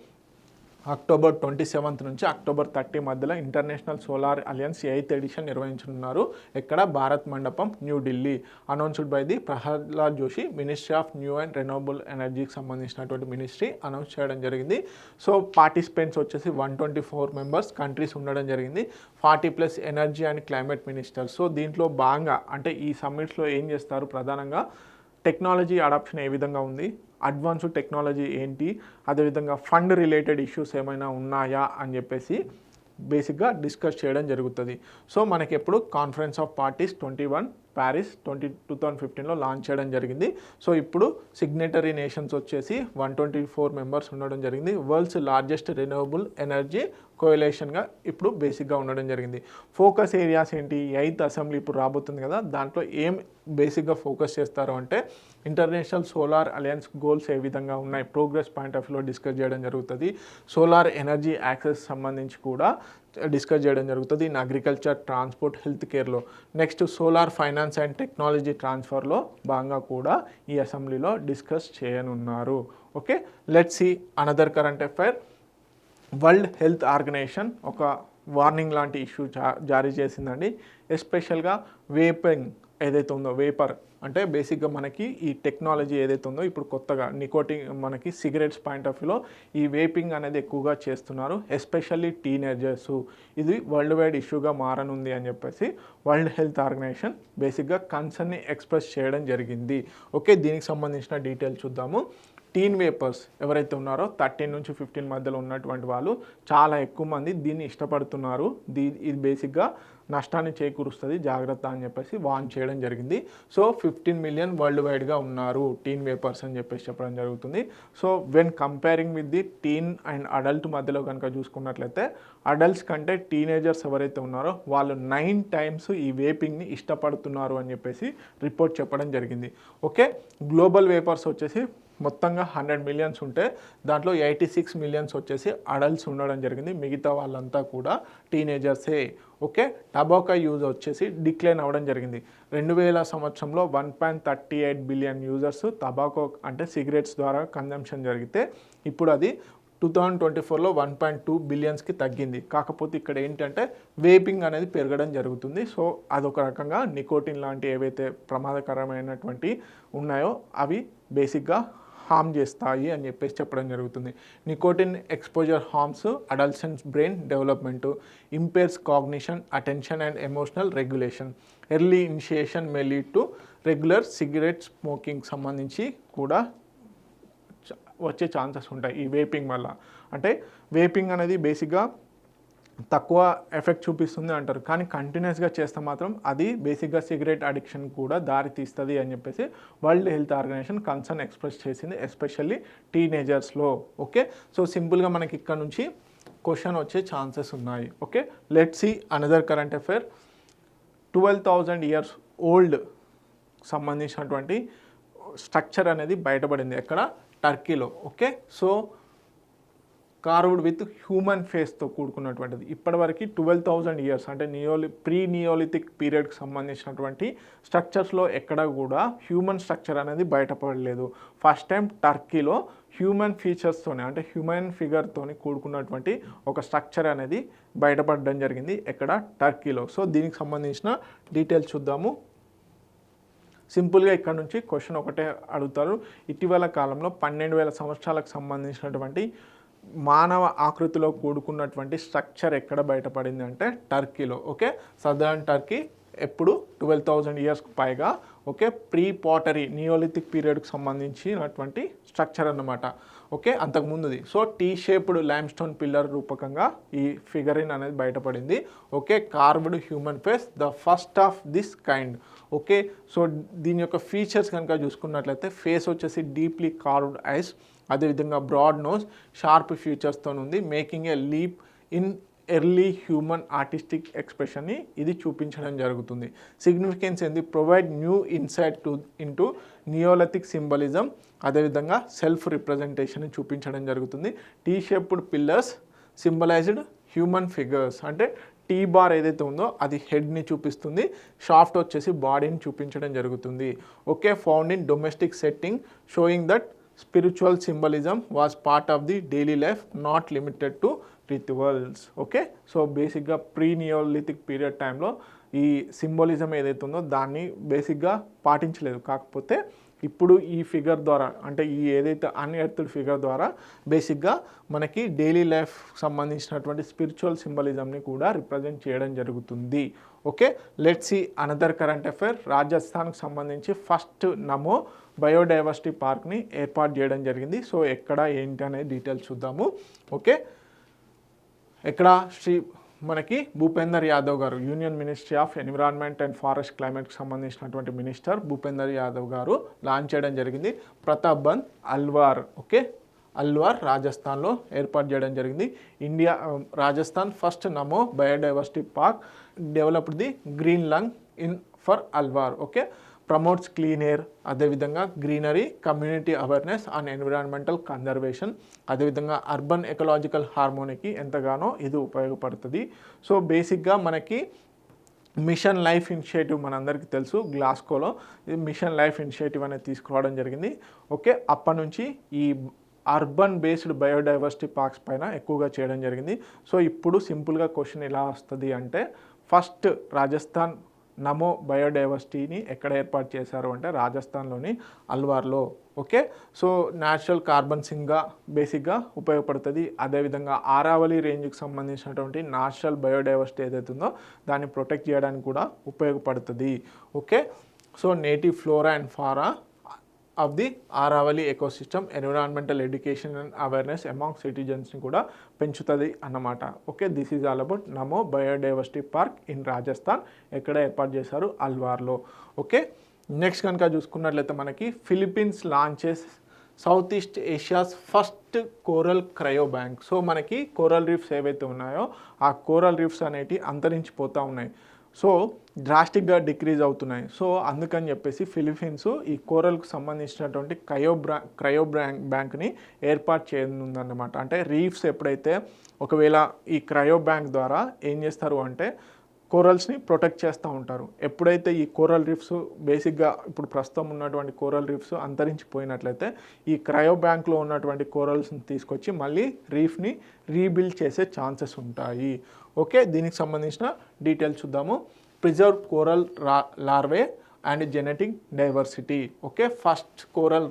అక్టోబర్ 27 నుంచి అక్టోబర్ 30 మధ్యలో international Solar alliance 8th edition నిర్వహించనున్నారు. ఎక్కడ, Bharat Mandapam, New Delhi. Announced by the Pralhad Joshi, ministry of new and renewable ఎనర్జీకి సంబంధించినటువంటి మినిస్ట్రీ అనౌన్స్ చేయడం జరిగింది. సో పార్టిసిపెంట్స్ వచ్చేసి 124 మెంబర్స్ కంట్రీస్ ఉండడం జరిగింది. 40+ energy and climate ministers. So దీంట్లో భాగంగా అంటే ఈ సమ్మిట్స్లో ఏం చేస్తారు, ప్రధానంగా టెక్నాలజీ అడాప్షన్ ఏ విధంగా ఉంది, అడ్వాన్స్డ్ టెక్నాలజీ ఏంటి, అదేవిధంగా ఫండ్ రిలేటెడ్ ఇష్యూస్ ఏమైనా ఉన్నాయా అని చెప్పేసి బేసిక్గా డిస్కస్ చేయడం జరుగుతుంది. సో మనకి ఎప్పుడు కాన్ఫరెన్స్ ఆఫ్ పార్టీస్ 21 ప్యారిస్ 2015లో లాంచ్ చేయడం జరిగింది. సో ఇప్పుడు సిగ్నేటరీ నేషన్స్ వచ్చేసి 124 మెంబర్స్ ఉండడం జరిగింది. వరల్డ్స్ లార్జెస్ట్ రెన్యూవబుల్ ఎనర్జీ కోయలేషన్గా ఇప్పుడు బేసిక్గా ఉండడం జరిగింది. ఫోకస్ ఏరియాస్ ఏంటి? 8th అసెంబ్లీ ఇప్పుడు రాబోతుంది కదా, దాంట్లో ఏం బేసిక్గా ఫోకస్ చేస్తారు అంటే ఇంటర్నేషనల్ సోలార్ అలయన్స్ గోల్స్ ఏ విధంగా ఉన్నాయి, ప్రోగ్రెస్ పాయింట్ ఆఫ్ వ్యూలో డిస్కస్ చేయడం జరుగుతుంది. సోలార్ ఎనర్జీ యాక్సెస్ సంబంధించి కూడా డిస్కస్ చేయడం జరుగుతుంది ఇన్ అగ్రికల్చర్, ట్రాన్స్పోర్ట్, హెల్త్ కేర్లో. Next solar finance and technology ట్రాన్స్ఫర్లో భాగంగా కూడా ఈ అసెంబ్లీలో డిస్కస్ చేయనున్నారు. Okay, let's see another current affair. World health organisation ఒక వార్నింగ్ లాంటి ఇష్యూ జారీ చేసిందండి. ఎస్పెషల్గా వేపింగ్ ఏదైతే ఉందో, వేపర్ అంటే బేసిక్గా మనకి ఈ టెక్నాలజీ ఏదైతే ఉందో ఇప్పుడు కొత్తగా నికోటిన్ మనకి సిగరెట్స్ పాయింట్ ఆఫ్ వ్యూలో ఈ వేపింగ్ అనేది ఎక్కువగా చేస్తున్నారు, ఎస్పెషల్లీ టీనేజర్స్. ఇది వరల్డ్ వైడ్ ఇష్యూగా మారనుంది అని చెప్పేసి వరల్డ్ హెల్త్ ఆర్గనైజేషన్ బేసిక్గా కన్సర్న్ని ఎక్స్ప్రెస్ చేయడం జరిగింది. ఓకే, దీనికి సంబంధించిన డీటెయిల్స్ చూద్దాము. టీన్ వేపర్స్ ఎవరైతే ఉన్నారో 13 నుంచి 15 మధ్యలో ఉన్నటువంటి వాళ్ళు చాలా ఎక్కువ మంది దీన్ని ఇష్టపడుతున్నారు. ఇది బేసిక్గా నష్టాన్ని చేకూరుస్తుంది, జాగ్రత్త అని చెప్పేసి వార్న్ చేయడం జరిగింది. సో 15 మిలియన్ వరల్డ్ వైడ్గా ఉన్నారు టీన్ వేపర్స్ అని చెప్పేసి చెప్పడం జరుగుతుంది. So when comparing with the teen and adult మధ్యలో కనుక చూసుకున్నట్లయితే అడల్ట్స్ కంటే టీనేజర్స్ ఎవరైతే ఉన్నారో వాళ్ళు 9 టైమ్స్ ఈ వేపింగ్ని ఇష్టపడుతున్నారు అని చెప్పేసి రిపోర్ట్ చెప్పడం జరిగింది. ఓకే, గ్లోబల్ వేపర్స్ వచ్చేసి మొత్తంగా 100 మిలియన్స్ ఉంటే దాంట్లో 86 మిలియన్స్ వచ్చేసి అడల్ట్స్ ఉండడం జరిగింది, మిగతా వాళ్ళంతా కూడా టీనేజర్సే. ఓకే, టబాకో యూజ్ వచ్చేసి డిక్లైన్ అవ్వడం జరిగింది. 2000 సంవత్సరంలో 1.38 బిలియన్ యూజర్స్ టబాకో అంటే సిగరెట్స్ ద్వారా కన్జంప్షన్ జరిగితే ఇప్పుడు అది 2024లో 1.2 బిలియన్స్కి తగ్గింది. కాకపోతే ఇక్కడ ఏంటంటే వేపింగ్ అనేది పెరగడం జరుగుతుంది. సో అదొక రకంగా నికోటిన్ లాంటి ఏవైతే ప్రమాదకరమైనటువంటి ఉన్నాయో అవి బేసిక్గా హార్మ్ చేస్తాయి అని చెప్పేసి చెప్పడం జరుగుతుంది. Nicotine exposure harms adolescence brain development, ఇంపేర్స్ cognition, attention and emotional regulation. Early initiation may lead to regular cigarette smoking సంబంధించి కూడా వచ్చే ఛాన్సెస్ ఉంటాయి ఈ వేపింగ్ వల్ల. అంటే వేపింగ్ అనేది బేసిక్గా తక్కువ ఎఫెక్ట్ చూపిస్తుంది అంటారు, కానీ కంటిన్యూస్గా చేస్తే మాత్రం అది బేసిక్గా సిగరెట్ అడిక్షన్ కూడా దారి తీస్తుంది అని చెప్పేసి world health organisation concern express చేసింది, ఎస్పెషల్లీ టీనేజర్స్లో. ఓకే, సో సింపుల్గా మనకి ఇక్కడ నుంచి క్వశ్చన్ వచ్చే ఛాన్సెస్ ఉన్నాయి. Okay, let's see another current affair. 12,000 years old సంబంధించినటువంటి స్ట్రక్చర్ అనేది బయటపడింది ఎక్కడ? టర్కీలో. Okay, so carved with human ఫేస్తో కూడుకున్నటువంటిది. ఇప్పటివరకు 12,000 ఇయర్స్ అంటే ప్రీ నియోలిథిక్ పీరియడ్కి సంబంధించినటువంటి స్ట్రక్చర్స్లో ఎక్కడ కూడా హ్యూమన్ స్ట్రక్చర్ అనేది బయటపడలేదు. ఫస్ట్ టైం టర్కీలో హ్యూమన్ ఫీచర్స్తోనే అంటే హ్యూమన్ ఫిగర్తోని కూడుకున్నటువంటి ఒక స్ట్రక్చర్ అనేది బయటపడడం జరిగింది ఎక్కడ? టర్కీలో. సో దీనికి సంబంధించిన డీటెయిల్స్ చూద్దాము. సింపుల్గా ఇక్కడ నుంచి క్వశ్చన్ ఒకటే అడుగుతారు. ఇటీవల కాలంలో 12,000 సంవత్సరాలకు సంబంధించినటువంటి మానవ ఆకృతిలో కూడుకున్నటువంటి స్ట్రక్చర్ ఎక్కడ బయటపడింది అంటే టర్కీలో. ఓకే, సదర్న్ టర్కీ ఎప్పుడు 12,000 ఇయర్స్కి పైగా. ఓకే, ప్రీ పాటరీ నియోలిథిక్ పీరియడ్కి సంబంధించినటువంటి స్ట్రక్చర్ అన్నమాట. ఓకే, అంతకుముందుది. So T shaped limestone pillar రూపకంగా ఈ ఫిగరిన్ అనేది బయటపడింది. Okay, carved human face the first of this kind. Okay, so దీని యొక్క ఫీచర్స్ కనుక చూసుకున్నట్లయితే ఫేస్ వచ్చేసి డీప్లీ కార్వ్డ్ ఐస్, అదేవిధంగా బ్రాడ్ నోస్, షార్ప్ ఫీచర్స్తో ఉంది, making a leap in early human artistic ఎక్స్ప్రెషన్ని ఇది చూపించడం జరుగుతుంది. సిగ్నిఫికెన్స్ ఏంది? Provide new insight into neolithic symbolism, అదేవిధంగా సెల్ఫ్ రిప్రజెంటేషన్ చూపించడం జరుగుతుంది. T shaped pillars symbolised human figures అంటే టీ బార్ ఏదైతే ఉందో అది హెడ్ని చూపిస్తుంది, షాఫ్ట్ వచ్చేసి బాడీని చూపించడం జరుగుతుంది. Okay, found in domestic setting showing that spiritual symbolism was part of the daily life not limited to rituals. Okay, so బేసిక్గా ప్రీ నియోలిథిక్ పీరియడ్ టైంలో ఈ సింబలిజం ఏదైతే ఉందో దాన్ని బేసిక్గా పాటించలేదు. కాకపోతే ఇప్పుడు ఈ ఫిగర్ ద్వారా అంటే ఈ ఏదైతే అన్ఎర్త్డ్ ఫిగర్ ద్వారా బేసిక్గా మనకి డైలీ లైఫ్ సంబంధించినటువంటి స్పిరిచువల్ సింబలిజంని కూడా రిప్రజెంట్ చేయడం జరుగుతుంది. Okay, let's see another current affair. రాజస్థాన్కి సంబంధించి ఫస్ట్ నమో బయోడైవర్సిటీ పార్క్ని ఏర్పాటు చేయడం జరిగింది. సో ఎక్కడ ఏంటి అనే డీటెయిల్స్ చూద్దాము. ఓకే, ఇక్కడ శ్రీ మనకి భూపేందర్ యాదవ్ గారు union ministry of environment and forest క్లైమేట్కి సంబంధించినటువంటి మినిస్టర్ భూపేందర్ యాదవ్ గారు లాంచ్ చేయడం జరిగింది. ప్రతాప్ బంద్ అల్వార్, ఓకే, అల్వార్ రాజస్థాన్లో ఏర్పాటు చేయడం జరిగింది. Rajasthan first Namo biodiversity park developed the green lung in for Alwar, okay, promotes clean air, అదేవిధంగా greenery, community awareness and environmental conservation, అదేవిధంగా అర్బన్ ఎకలాజికల్ హార్మోనీకి ఎంతగానో ఇది ఉపయోగపడుతుంది. సో బేసిక్గా మనకి మిషన్ లైఫ్ ఇనిషియేటివ్ మనందరికీ తెలుసు, గ్లాస్కోలో మిషన్ లైఫ్ ఇనిషియేటివ్ అనేది తీసుకురావడం జరిగింది. ఓకే, అప్పటి నుంచి ఈ అర్బన్ బేస్డ్ బయోడైవర్సిటీ పార్క్స్ పైన ఎక్కువగా చేయడం జరిగింది. సో ఇప్పుడు సింపుల్గా క్వశ్చన్ ఎలా వస్తుంది అంటే, ఫస్ట్ రాజస్థాన్ నమో బయోడైవర్సిటీని ఎక్కడ ఏర్పాటు చేశారు అంటే రాజస్థాన్లోని అల్వార్లో, ఓకే. సో న్యాచురల్ కార్బన్ సింక్గా బేసిక్గా ఉపయోగపడుతుంది. అదేవిధంగా ఆరావళి రేంజ్కి సంబంధించినటువంటి న్యాచురల్ బయోడైవర్సిటీ ఏదైతే ఉందో దాన్ని ప్రొటెక్ట్ చేయడానికి కూడా ఉపయోగపడుతుంది, okay. So native flora and fauna of the Aravalli ecosystem, environmental education and awareness among సిటిజన్స్ని కూడా పెంచుతుంది అన్నమాట, okay. This is all about Namo biodiversity park in Rajasthan, ఎక్కడ ఏర్పాటు చేశారు, అల్వార్లో, ఓకే. నెక్స్ట్ కనుక చూసుకున్నట్లయితే మనకి Philippines launches south east Asia's first coral cryo bank. So మనకి కోరల్ రీఫ్స్ ఏవైతే ఉన్నాయో ఆ కోరల్ రీఫ్స్ అనేవి అంతరించిపోతూ ఉన్నాయి. సో డ్రాస్టిక్గా డిక్రీజ్ అవుతున్నాయి. సో అందుకని చెప్పేసి ఫిలిప్పీన్స్ ఈ కోరల్కు సంబంధించినటువంటి క్రయో బ్యాంక్ని ఏర్పాటు చేయనుందన్నమాట. అంటే రీఫ్స్ ఎప్పుడైతే ఒకవేళ ఈ క్రయో బ్యాంక్ ద్వారా ఏం చేస్తారు అంటే కోరల్స్ని ప్రొటెక్ట్ చేస్తూ ఉంటారు. ఎప్పుడైతే ఈ కోరల్ రీఫ్స్ బేసిక్గా ఇప్పుడు ప్రస్తుతం ఉన్నటువంటి కోరల్ రీఫ్స్ అంతరించిపోయినట్లయితే ఈ క్రయో బ్యాంక్లో ఉన్నటువంటి కోరల్స్ని తీసుకొచ్చి మళ్ళీ రీఫ్ని రీబిల్డ్ చేసే ఛాన్సెస్ ఉంటాయి, ఓకే. దీనికి సంబంధించిన డీటెయిల్స్ చూద్దాము. Preserve coral larvae and genetic diversity, okay, first coral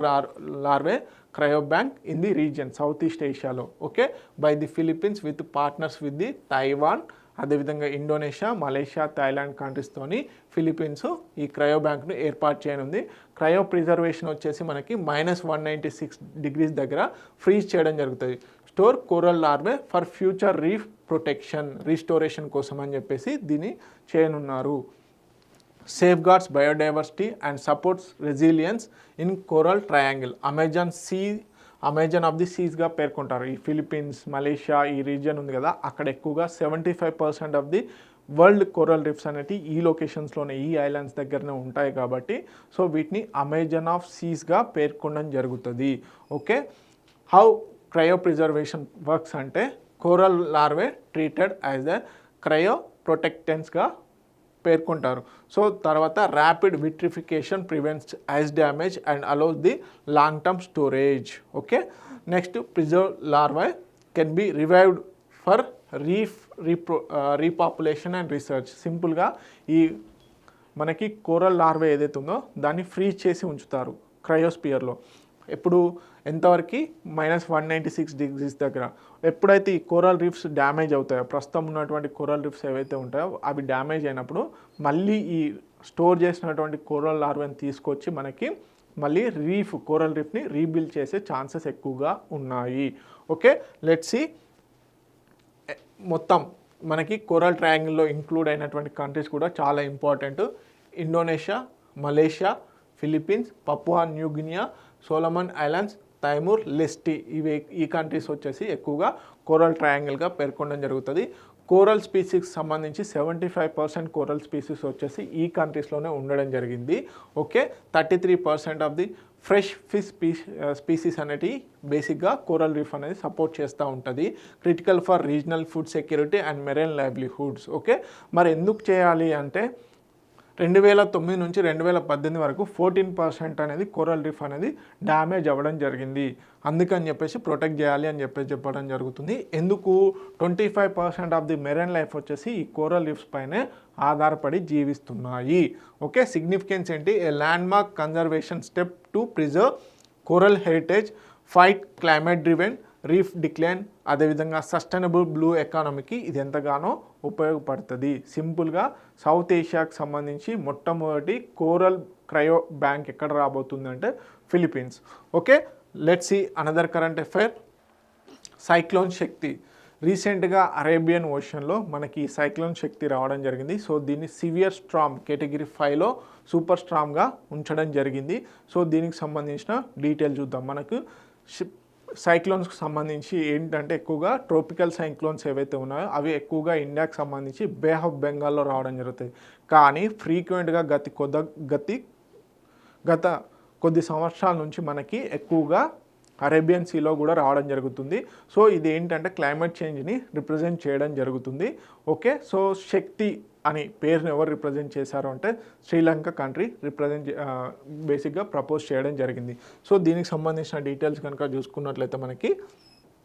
larvae cryo bank in the region south east ఏషియాలో, okay, by the Philippines with partners with the Taiwan, అదేవిధంగా ఇండోనేషియా, మలేషియా, థాయిలాండ్ కంట్రీస్తోని Philippines ఈ cryo బ్యాంక్ను ఏర్పాటు చేయనుంది. Cryo preservation వచ్చేసి మనకి -196 degrees దగ్గర ఫ్రీజ్ చేయడం జరుగుతుంది. Store coral larvae for future reef protection, restoration కోసం అని చెప్పేసి దీన్ని చేయనున్నారు. Safeguards biodiversity and supports resilience in coral triangle, Amazon of the సీస్గా పేర్కొంటారు. ఈ ఫిలిప్పీన్స్, మలేషియా ఈ రీజియన్ ఉంది కదా, అక్కడ ఎక్కువగా 75% of the world coral reefs అనేవి ఈ లొకేషన్స్లోనే, ఈ ఐలాండ్స్ దగ్గరనే ఉంటాయి కాబట్టి సో వీటిని అమెజాన్ ఆఫ్ సీస్గా పేర్కొనడం జరుగుతుంది, okay. How cryopreservation works అంటే coral larvae treated as a క్రయో ప్రొటెక్టెన్స్గా పేర్కొంటారు. సో తర్వాత rapid vitrification prevents ice damage and allows the long term storage, okay. Next preserve larvae can be revived for repopulation and research. సింపుల్గా ఈ మనకి coral larvae ఏదైతే ఉందో దాన్ని ఫ్రీజ్ చేసి ఉంచుతారు క్రయోస్పియర్లో. ఎప్పుడు ఎంతవరకు -196 డిగ్రీస్ దగ్గర. ఎప్పుడైతే ఈ కోరల్ రీఫ్స్ డ్యామేజ్ అవుతాయో, ప్రస్తుతం ఉన్నటువంటి కోరల్ రీఫ్స్ ఏవైతే ఉంటాయో అవి డ్యామేజ్ అయినప్పుడు మళ్ళీ ఈ స్టోర్ చేసినటువంటి కోరల్ లార్వేని తీసుకొచ్చి మనకి మళ్ళీ కోరల్ రీఫ్ని రీబిల్డ్ చేసే ఛాన్సెస్ ఎక్కువగా ఉన్నాయి, ఓకే. లెట్స్ సీ మొత్తం మనకి కోరల్ ట్రయాంగిల్లో ఇంక్లూడ్ అయినటువంటి కంట్రీస్ కూడా చాలా important. Indonesia, Malaysia, Philippines, Papua New Guinea, Solomon Islands, Timor Leste, ఈ కంట్రీస్ వచ్చేసి ఎక్కువగా కోరల్ ట్రయాంగిల్గా పేర్కొనడం జరుగుతుంది. కోరల్ స్పీసీస్కి సంబంధించి 75% కోరల్ స్పీసీస్ వచ్చేసి ఈ కంట్రీస్లోనే ఉండడం జరిగింది, okay. 33% of the fresh fish species అనేవి బేసిక్గా కోరల్ రీఫ్ అనేది సపోర్ట్ చేస్తూ ఉంటుంది. Critical for regional food security and marine livelihoods, okay. మరి ఎందుకు చేయాలి అంటే 2009 నుంచి 2018 వరకు 14% అనేది కోరల్ రీఫ్ అనేది డ్యామేజ్ అవ్వడం జరిగింది. అందుకని చెప్పేసి ప్రొటెక్ట్ చేయాలి అని చెప్పడం జరుగుతుంది. ఎందుకు 25% ఆఫ్ ది మెరైన్ లైఫ్ వచ్చేసి ఈ కోరల్ రీఫ్స్ పైనే ఆధారపడి జీవిస్తున్నాయి, ఓకే. సిగ్నిఫికెన్స్ ఏంటి? A landmark conservation step to preserve coral heritage, fight climate driven reef decline, అదేవిధంగా సస్టైనబుల్ బ్లూ ఎకానమీకి ఇది ఎంతగానో ఉపయోగపడుతుంది. సింపుల్గా సౌత్ ఏషియాకి సంబంధించి మొట్టమొదటి కోరల్ క్రయో బ్యాంక్ ఎక్కడ రాబోతుందంటే Philippines, okay. Let's see another current affair. Cyclone Shakti. రీసెంట్గా అరేబియన్ ఓషన్లో మనకి సైక్లోన్ శక్తి రావడం జరిగింది. సో దీన్ని సివియర్ స్ట్రామ్ కేటగిరీ 5లో సూపర్ స్ట్రామ్గా ఉంచడం జరిగింది. సో దీనికి సంబంధించిన డీటెయిల్ చూద్దాం. మనకు సైక్లోన్స్కి సంబంధించి ఏంటంటే ఎక్కువగా ట్రోపికల్ సైక్లోన్స్ ఏవైతే ఉన్నాయో అవి ఎక్కువగా ఇండియాకి సంబంధించి బే ఆఫ్ బెంగాల్లో రావడం జరుగుతుంది. కానీ ఫ్రీక్వెంట్గా గత కొద్ది సంవత్సరాల నుంచి మనకి ఎక్కువగా అరేబియన్ సీలో కూడా రావడం జరుగుతుంది. సో ఇది ఏంటంటే క్లైమేట్ చేంజ్ని రిప్రజెంట్ చేయడం జరుగుతుంది. ఓకే, సో శక్తి అని పేరుని ఎవరు రిప్రజెంట్ చేశారు అంటే శ్రీలంక కంట్రీ బేసిక్గా ప్రపోజ్ చేయడం జరిగింది. సో దీనికి సంబంధించిన డీటెయిల్స్ కనుక చూసుకున్నట్లయితే మనకి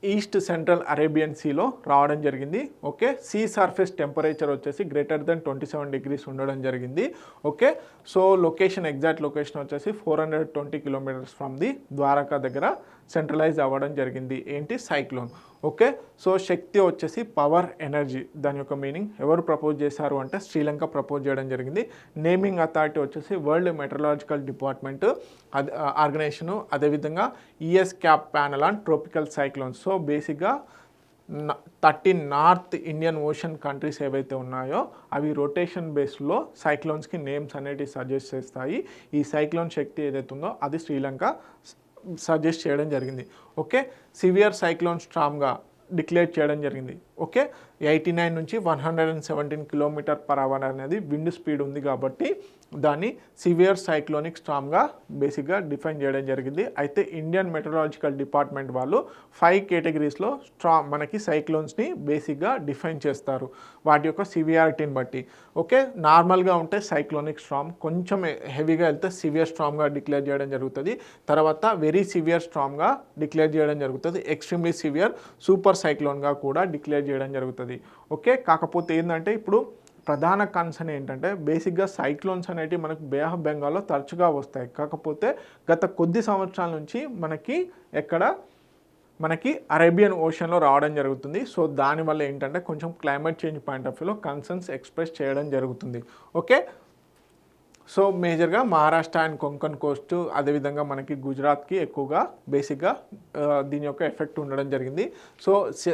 ఈస్ట్ సెంట్రల్ అరేబియన్ సీలో రావడం జరిగింది. ఓకే, సీ సర్ఫేస్ టెంపరేచర్ వచ్చేసి గ్రేటర్ దెన్ 27 degrees ఉండడం జరిగింది. ఓకే, సో ఎగ్జాక్ట్ లొకేషన్ వచ్చేసి 420 kilometers ఫ్రమ్ ది ద్వారకా దగ్గర సెంట్రలైజ్ అవ్వడం జరిగింది. ఏంటి సైక్లోన్. ఓకే, సో శక్తి వచ్చేసి పవర్ ఎనర్జీ. దాని యొక్క మీనింగ్ ఎవరు ప్రపోజ్ చేశారు అంటే శ్రీలంక ప్రపోజ్ చేయడం జరిగింది. నేమింగ్ అథారిటీ వచ్చేసి వరల్డ్ మెట్రలాజికల్ డిపార్ట్మెంట్ ఆర్గనైజేషను, అదేవిధంగా ESCAP panel on tropical cyclones. So బేసిక్గా 13 నార్త్ ఇండియన్ ఓషన్ కంట్రీస్ ఏవైతే ఉన్నాయో అవి రొటేషన్ బేస్లో సైక్లోన్స్కి నేమ్స్ అనేటివి సజెస్ట్ చేస్తాయి. ఈ సైక్లోన్ శక్తి ఏదైతే ఉందో అది శ్రీలంక సజెస్ట్ చేయడం జరిగింది. ఓకే, సివియర్ సైక్లోన్ స్ట్రామ్గా డిక్లేర్ చేయడం జరిగింది. ఓకే, 89 నుంచి 117 km/h అనేది విండ్ స్పీడ్ ఉంది కాబట్టి దాన్ని సివియర్ సైక్లోనిక్ స్టార్మ్గా బేసిక్గా డిఫైన్ చేయడం జరిగింది. అయితే ఇండియన్ మెట్రలాజికల్ డిపార్ట్మెంట్ వాళ్ళు 5 కేటగిరీస్లో మనకి సైక్లోన్స్ని బేసిక్గా డిఫైన్ చేస్తారు వాటి యొక్క సివియారిటీని బట్టి. ఓకే, నార్మల్గా ఉంటే సైక్లోనిక్ స్టార్మ్, కొంచెం హెవీగా వెళ్తే సివియర్ స్టార్మ్గా డిక్లేర్ చేయడం జరుగుతుంది. తర్వాత వెరీ సివియర్ స్టార్మ్గా డిక్లేర్ చేయడం జరుగుతుంది. ఎక్స్ట్రీమ్లీ సివియర్ సూపర్ సైక్లోన్గా కూడా డిక్లేర్ చేయడం జరుగుతుంది. ఓకే, కాకపోతే ఏంటంటే ఇప్పుడు ప్రధాన కన్సర్న్ ఏంటంటే బేసిక్గా సైక్లోన్స్ అనేటివి మనకు బే ఆఫ్ బెంగాల్లో తరచుగా వస్తాయి. కాకపోతే గత కొద్ది సంవత్సరాల నుంచి మనకి అరేబియన్ ఓషన్లో రావడం జరుగుతుంది. సో దానివల్ల ఏంటంటే కొంచెం క్లైమేట్ చేంజ్ పాయింట్ ఆఫ్ వ్యూలో కన్సర్న్స్ ఎక్స్ప్రెస్ చేయడం జరుగుతుంది. ఓకే, సో మేజర్గా మహారాష్ట్ర అండ్ కొంకన్ కోస్ట్, అదేవిధంగా మనకి గుజరాత్కి ఎక్కువగా బేసిక్గా దీని యొక్క ఎఫెక్ట్ ఉండడం జరిగింది. సో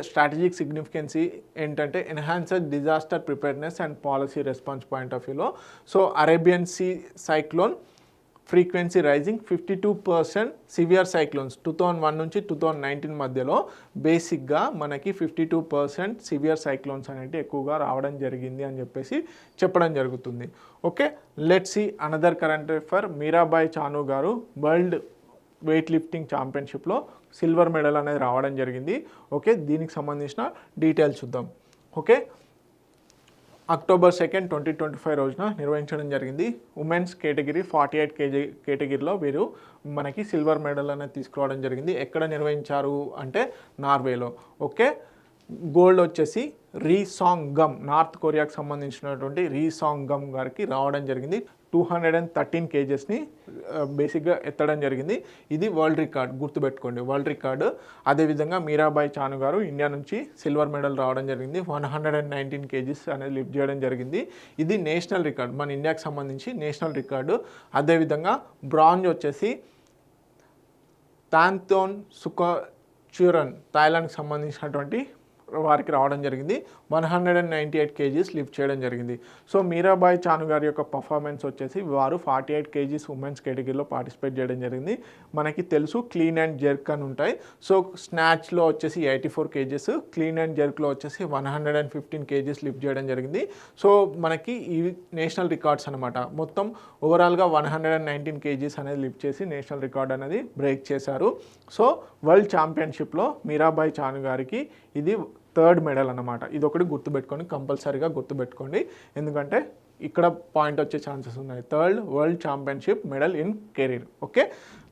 స్ట్రాటజిక్ సిగ్నిఫికెన్సీ ఏంటంటే enhanced disaster preparedness and policy response point of వ్యూలో so Arabian sea cyclone frequency rising 52%. Severe cyclones 2001 నుంచి 2019 మధ్యలో బేసిక్గా మనకి 52% సివియర్ సైక్లోన్స్ అనేవి ఎక్కువగా రావడం జరిగింది అని చెప్పేసి చెప్పడం జరుగుతుంది. Okay, let's see another current affair. Mirabai Chanu గారు వరల్డ్ వెయిట్ లిఫ్టింగ్ ఛాంపియన్షిప్లో సిల్వర్ మెడల్ అనేది రావడం జరిగింది. ఓకే, దీనికి సంబంధించిన డీటెయిల్స్ చూద్దాం. ఓకే, October 2nd, 2025 రోజున నిర్వహించడం జరిగింది. ఉమెన్స్ కేటగిరీ 48 kg కేటగిరీలో వీరు మనకి సిల్వర్ మెడల్ అనేది తీసుకురావడం జరిగింది. ఎక్కడ నిర్వహించారు అంటే నార్వేలో. ఓకే, గోల్డ్ వచ్చేసి రీ సాంగ్ గమ్, నార్త్ కొరియాకి సంబంధించినటువంటి రీ సాంగ్ గమ్ గారికి రావడం జరిగింది. 213 kgsని బేసిక్గా ఎత్తడం జరిగింది. ఇది వరల్డ్ రికార్డ్, గుర్తుపెట్టుకోండి, వరల్డ్ రికార్డు. అదేవిధంగా మీరాబాయి చాను గారు ఇండియా నుంచి సిల్వర్ మెడల్ రావడం జరిగింది. 119 kgs అనేది లిఫ్ట్ చేయడం జరిగింది. ఇది నేషనల్ రికార్డ్, మన ఇండియాకి సంబంధించి నేషనల్ రికార్డు. అదేవిధంగా బ్రాంజ్ వచ్చేసి తాంతోన్ సుకోచురన్, థాయిలాండ్కి సంబంధించినటువంటి వారికి రావడం జరిగింది. 198 kgs లిఫ్ట్ చేయడం జరిగింది. సో మీరాబాయి చాను గారి యొక్క పర్ఫార్మెన్స్ వచ్చేసి వారు 48 kgs ఉమెన్స్ కేటగిరీలో పార్టిసిపేట్ చేయడం జరిగింది. మనకి తెలుసు క్లీన్ అండ్ జెర్క్ అని ఉంటాయి. సో స్నాచ్లో వచ్చేసి 84 kgs, క్లీన్ అండ్ జెర్క్లో వచ్చేసి 115 kgs లిఫ్ట్ చేయడం జరిగింది. సో మనకి ఈ నేషనల్ రికార్డ్స్ అనమాట. మొత్తం ఓవరాల్గా 119 kgs అనేది లిఫ్ట్ చేసి నేషనల్ రికార్డ్ అనేది బ్రేక్ చేశారు. సో వరల్డ్ ఛాంపియన్షిప్లో మీరాబాయి చాను గారికి ఇది 3rd మెడల్ అన్నమాట. ఇది ఒకటి గుర్తుపెట్టుకోండి, కంపల్సరీగా గుర్తుపెట్టుకోండి, ఎందుకంటే ఇక్కడ పాయింట్ వచ్చే ఛాన్సెస్ ఉన్నాయి. 3rd world championship medal in career. Okay,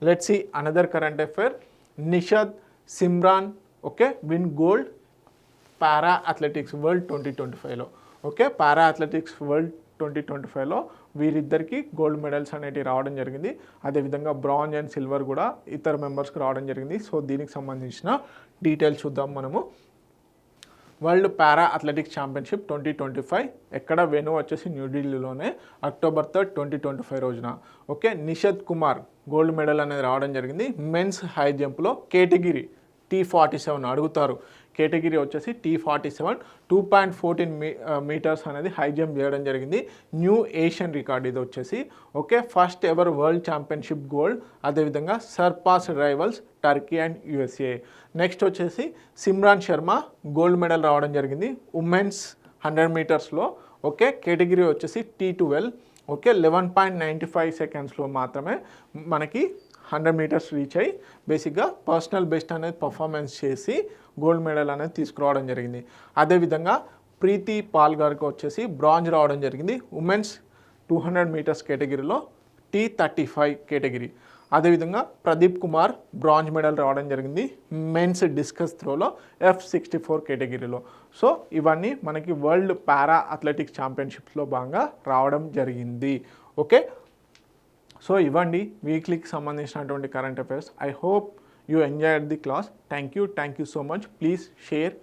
let's see another current affair. Nishad Simran okay win gold para athletics world 2025లో. ఓకే, పారా అథ్లెటిక్స్ వరల్డ్ 2025లో వీరిద్దరికి గోల్డ్ మెడల్స్ అనేటివి రావడం జరిగింది. అదేవిధంగా బ్రాంజ్ అండ్ సిల్వర్ కూడా ఇతర మెంబర్స్కి రావడం జరిగింది. సో దీనికి సంబంధించిన డీటెయిల్స్ చూద్దాం మనము. వరల్డ్ పారా అథ్లెటిక్స్ ఛాంపియన్షిప్ 2025 ఎక్కడ వెన్యూ వచ్చేసి న్యూఢిల్లీలోనే October 3rd, 2025 రోజున. Okay, Nishad Kumar gold medal అనేది రావడం జరిగింది. మెన్స్ హై జంప్లో కేటగిరీ T47 అడుగుతారు. కేటగిరీ వచ్చేసి T47 2.14 మీటర్స్ అనేది హై జంప్ చేయడం జరిగింది. న్యూ ఏషియన్ రికార్డ్ ఇది వచ్చేసి. Okay, first ever world championship gold. అదేవిధంగా surpass rivals Turkey and USA. Next వచ్చేసి సిమ్రాన్ శర్మ గోల్డ్ మెడల్ రావడం జరిగింది ఉమెన్స్ 100 మీటర్స్లో. ఓకే, కేటగిరీ వచ్చేసి T12. ఓకే, 11.95 సెకండ్స్లో మాత్రమే మనకి 100 మీటర్స్ రీచ్ అయ్యి బేసిక్గా పర్సనల్ బెస్ట్ అనేది పర్ఫార్మెన్స్ చేసి గోల్డ్ మెడల్ అనేది తీసుకురావడం జరిగింది. అదేవిధంగా ప్రీతి పాల్ గారికి వచ్చేసి బ్రాంజ్ రావడం జరిగింది ఉమెన్స్ 200 మీటర్స్ కేటగిరీలో T35 కేటగిరీ. అదేవిధంగా ప్రదీప్ కుమార్ బ్రాంజ్ మెడల్ రావడం జరిగింది మెన్స్ డిస్కస్ త్రోలో F64 కేటగిరీలో. సో ఇవన్నీ మనకి వరల్డ్ పారా అథ్లెటిక్స్ ఛాంపియన్షిప్స్లో భాగంగా రావడం జరిగింది. ఓకే, సో ఇవ్వండి వీక్లీకి సంబంధించినటువంటి current affairs. I hope you enjoyed the class. Thank you so much. Please share,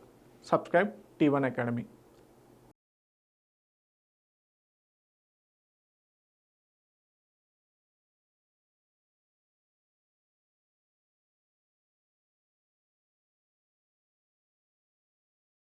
subscribe T1 Academy.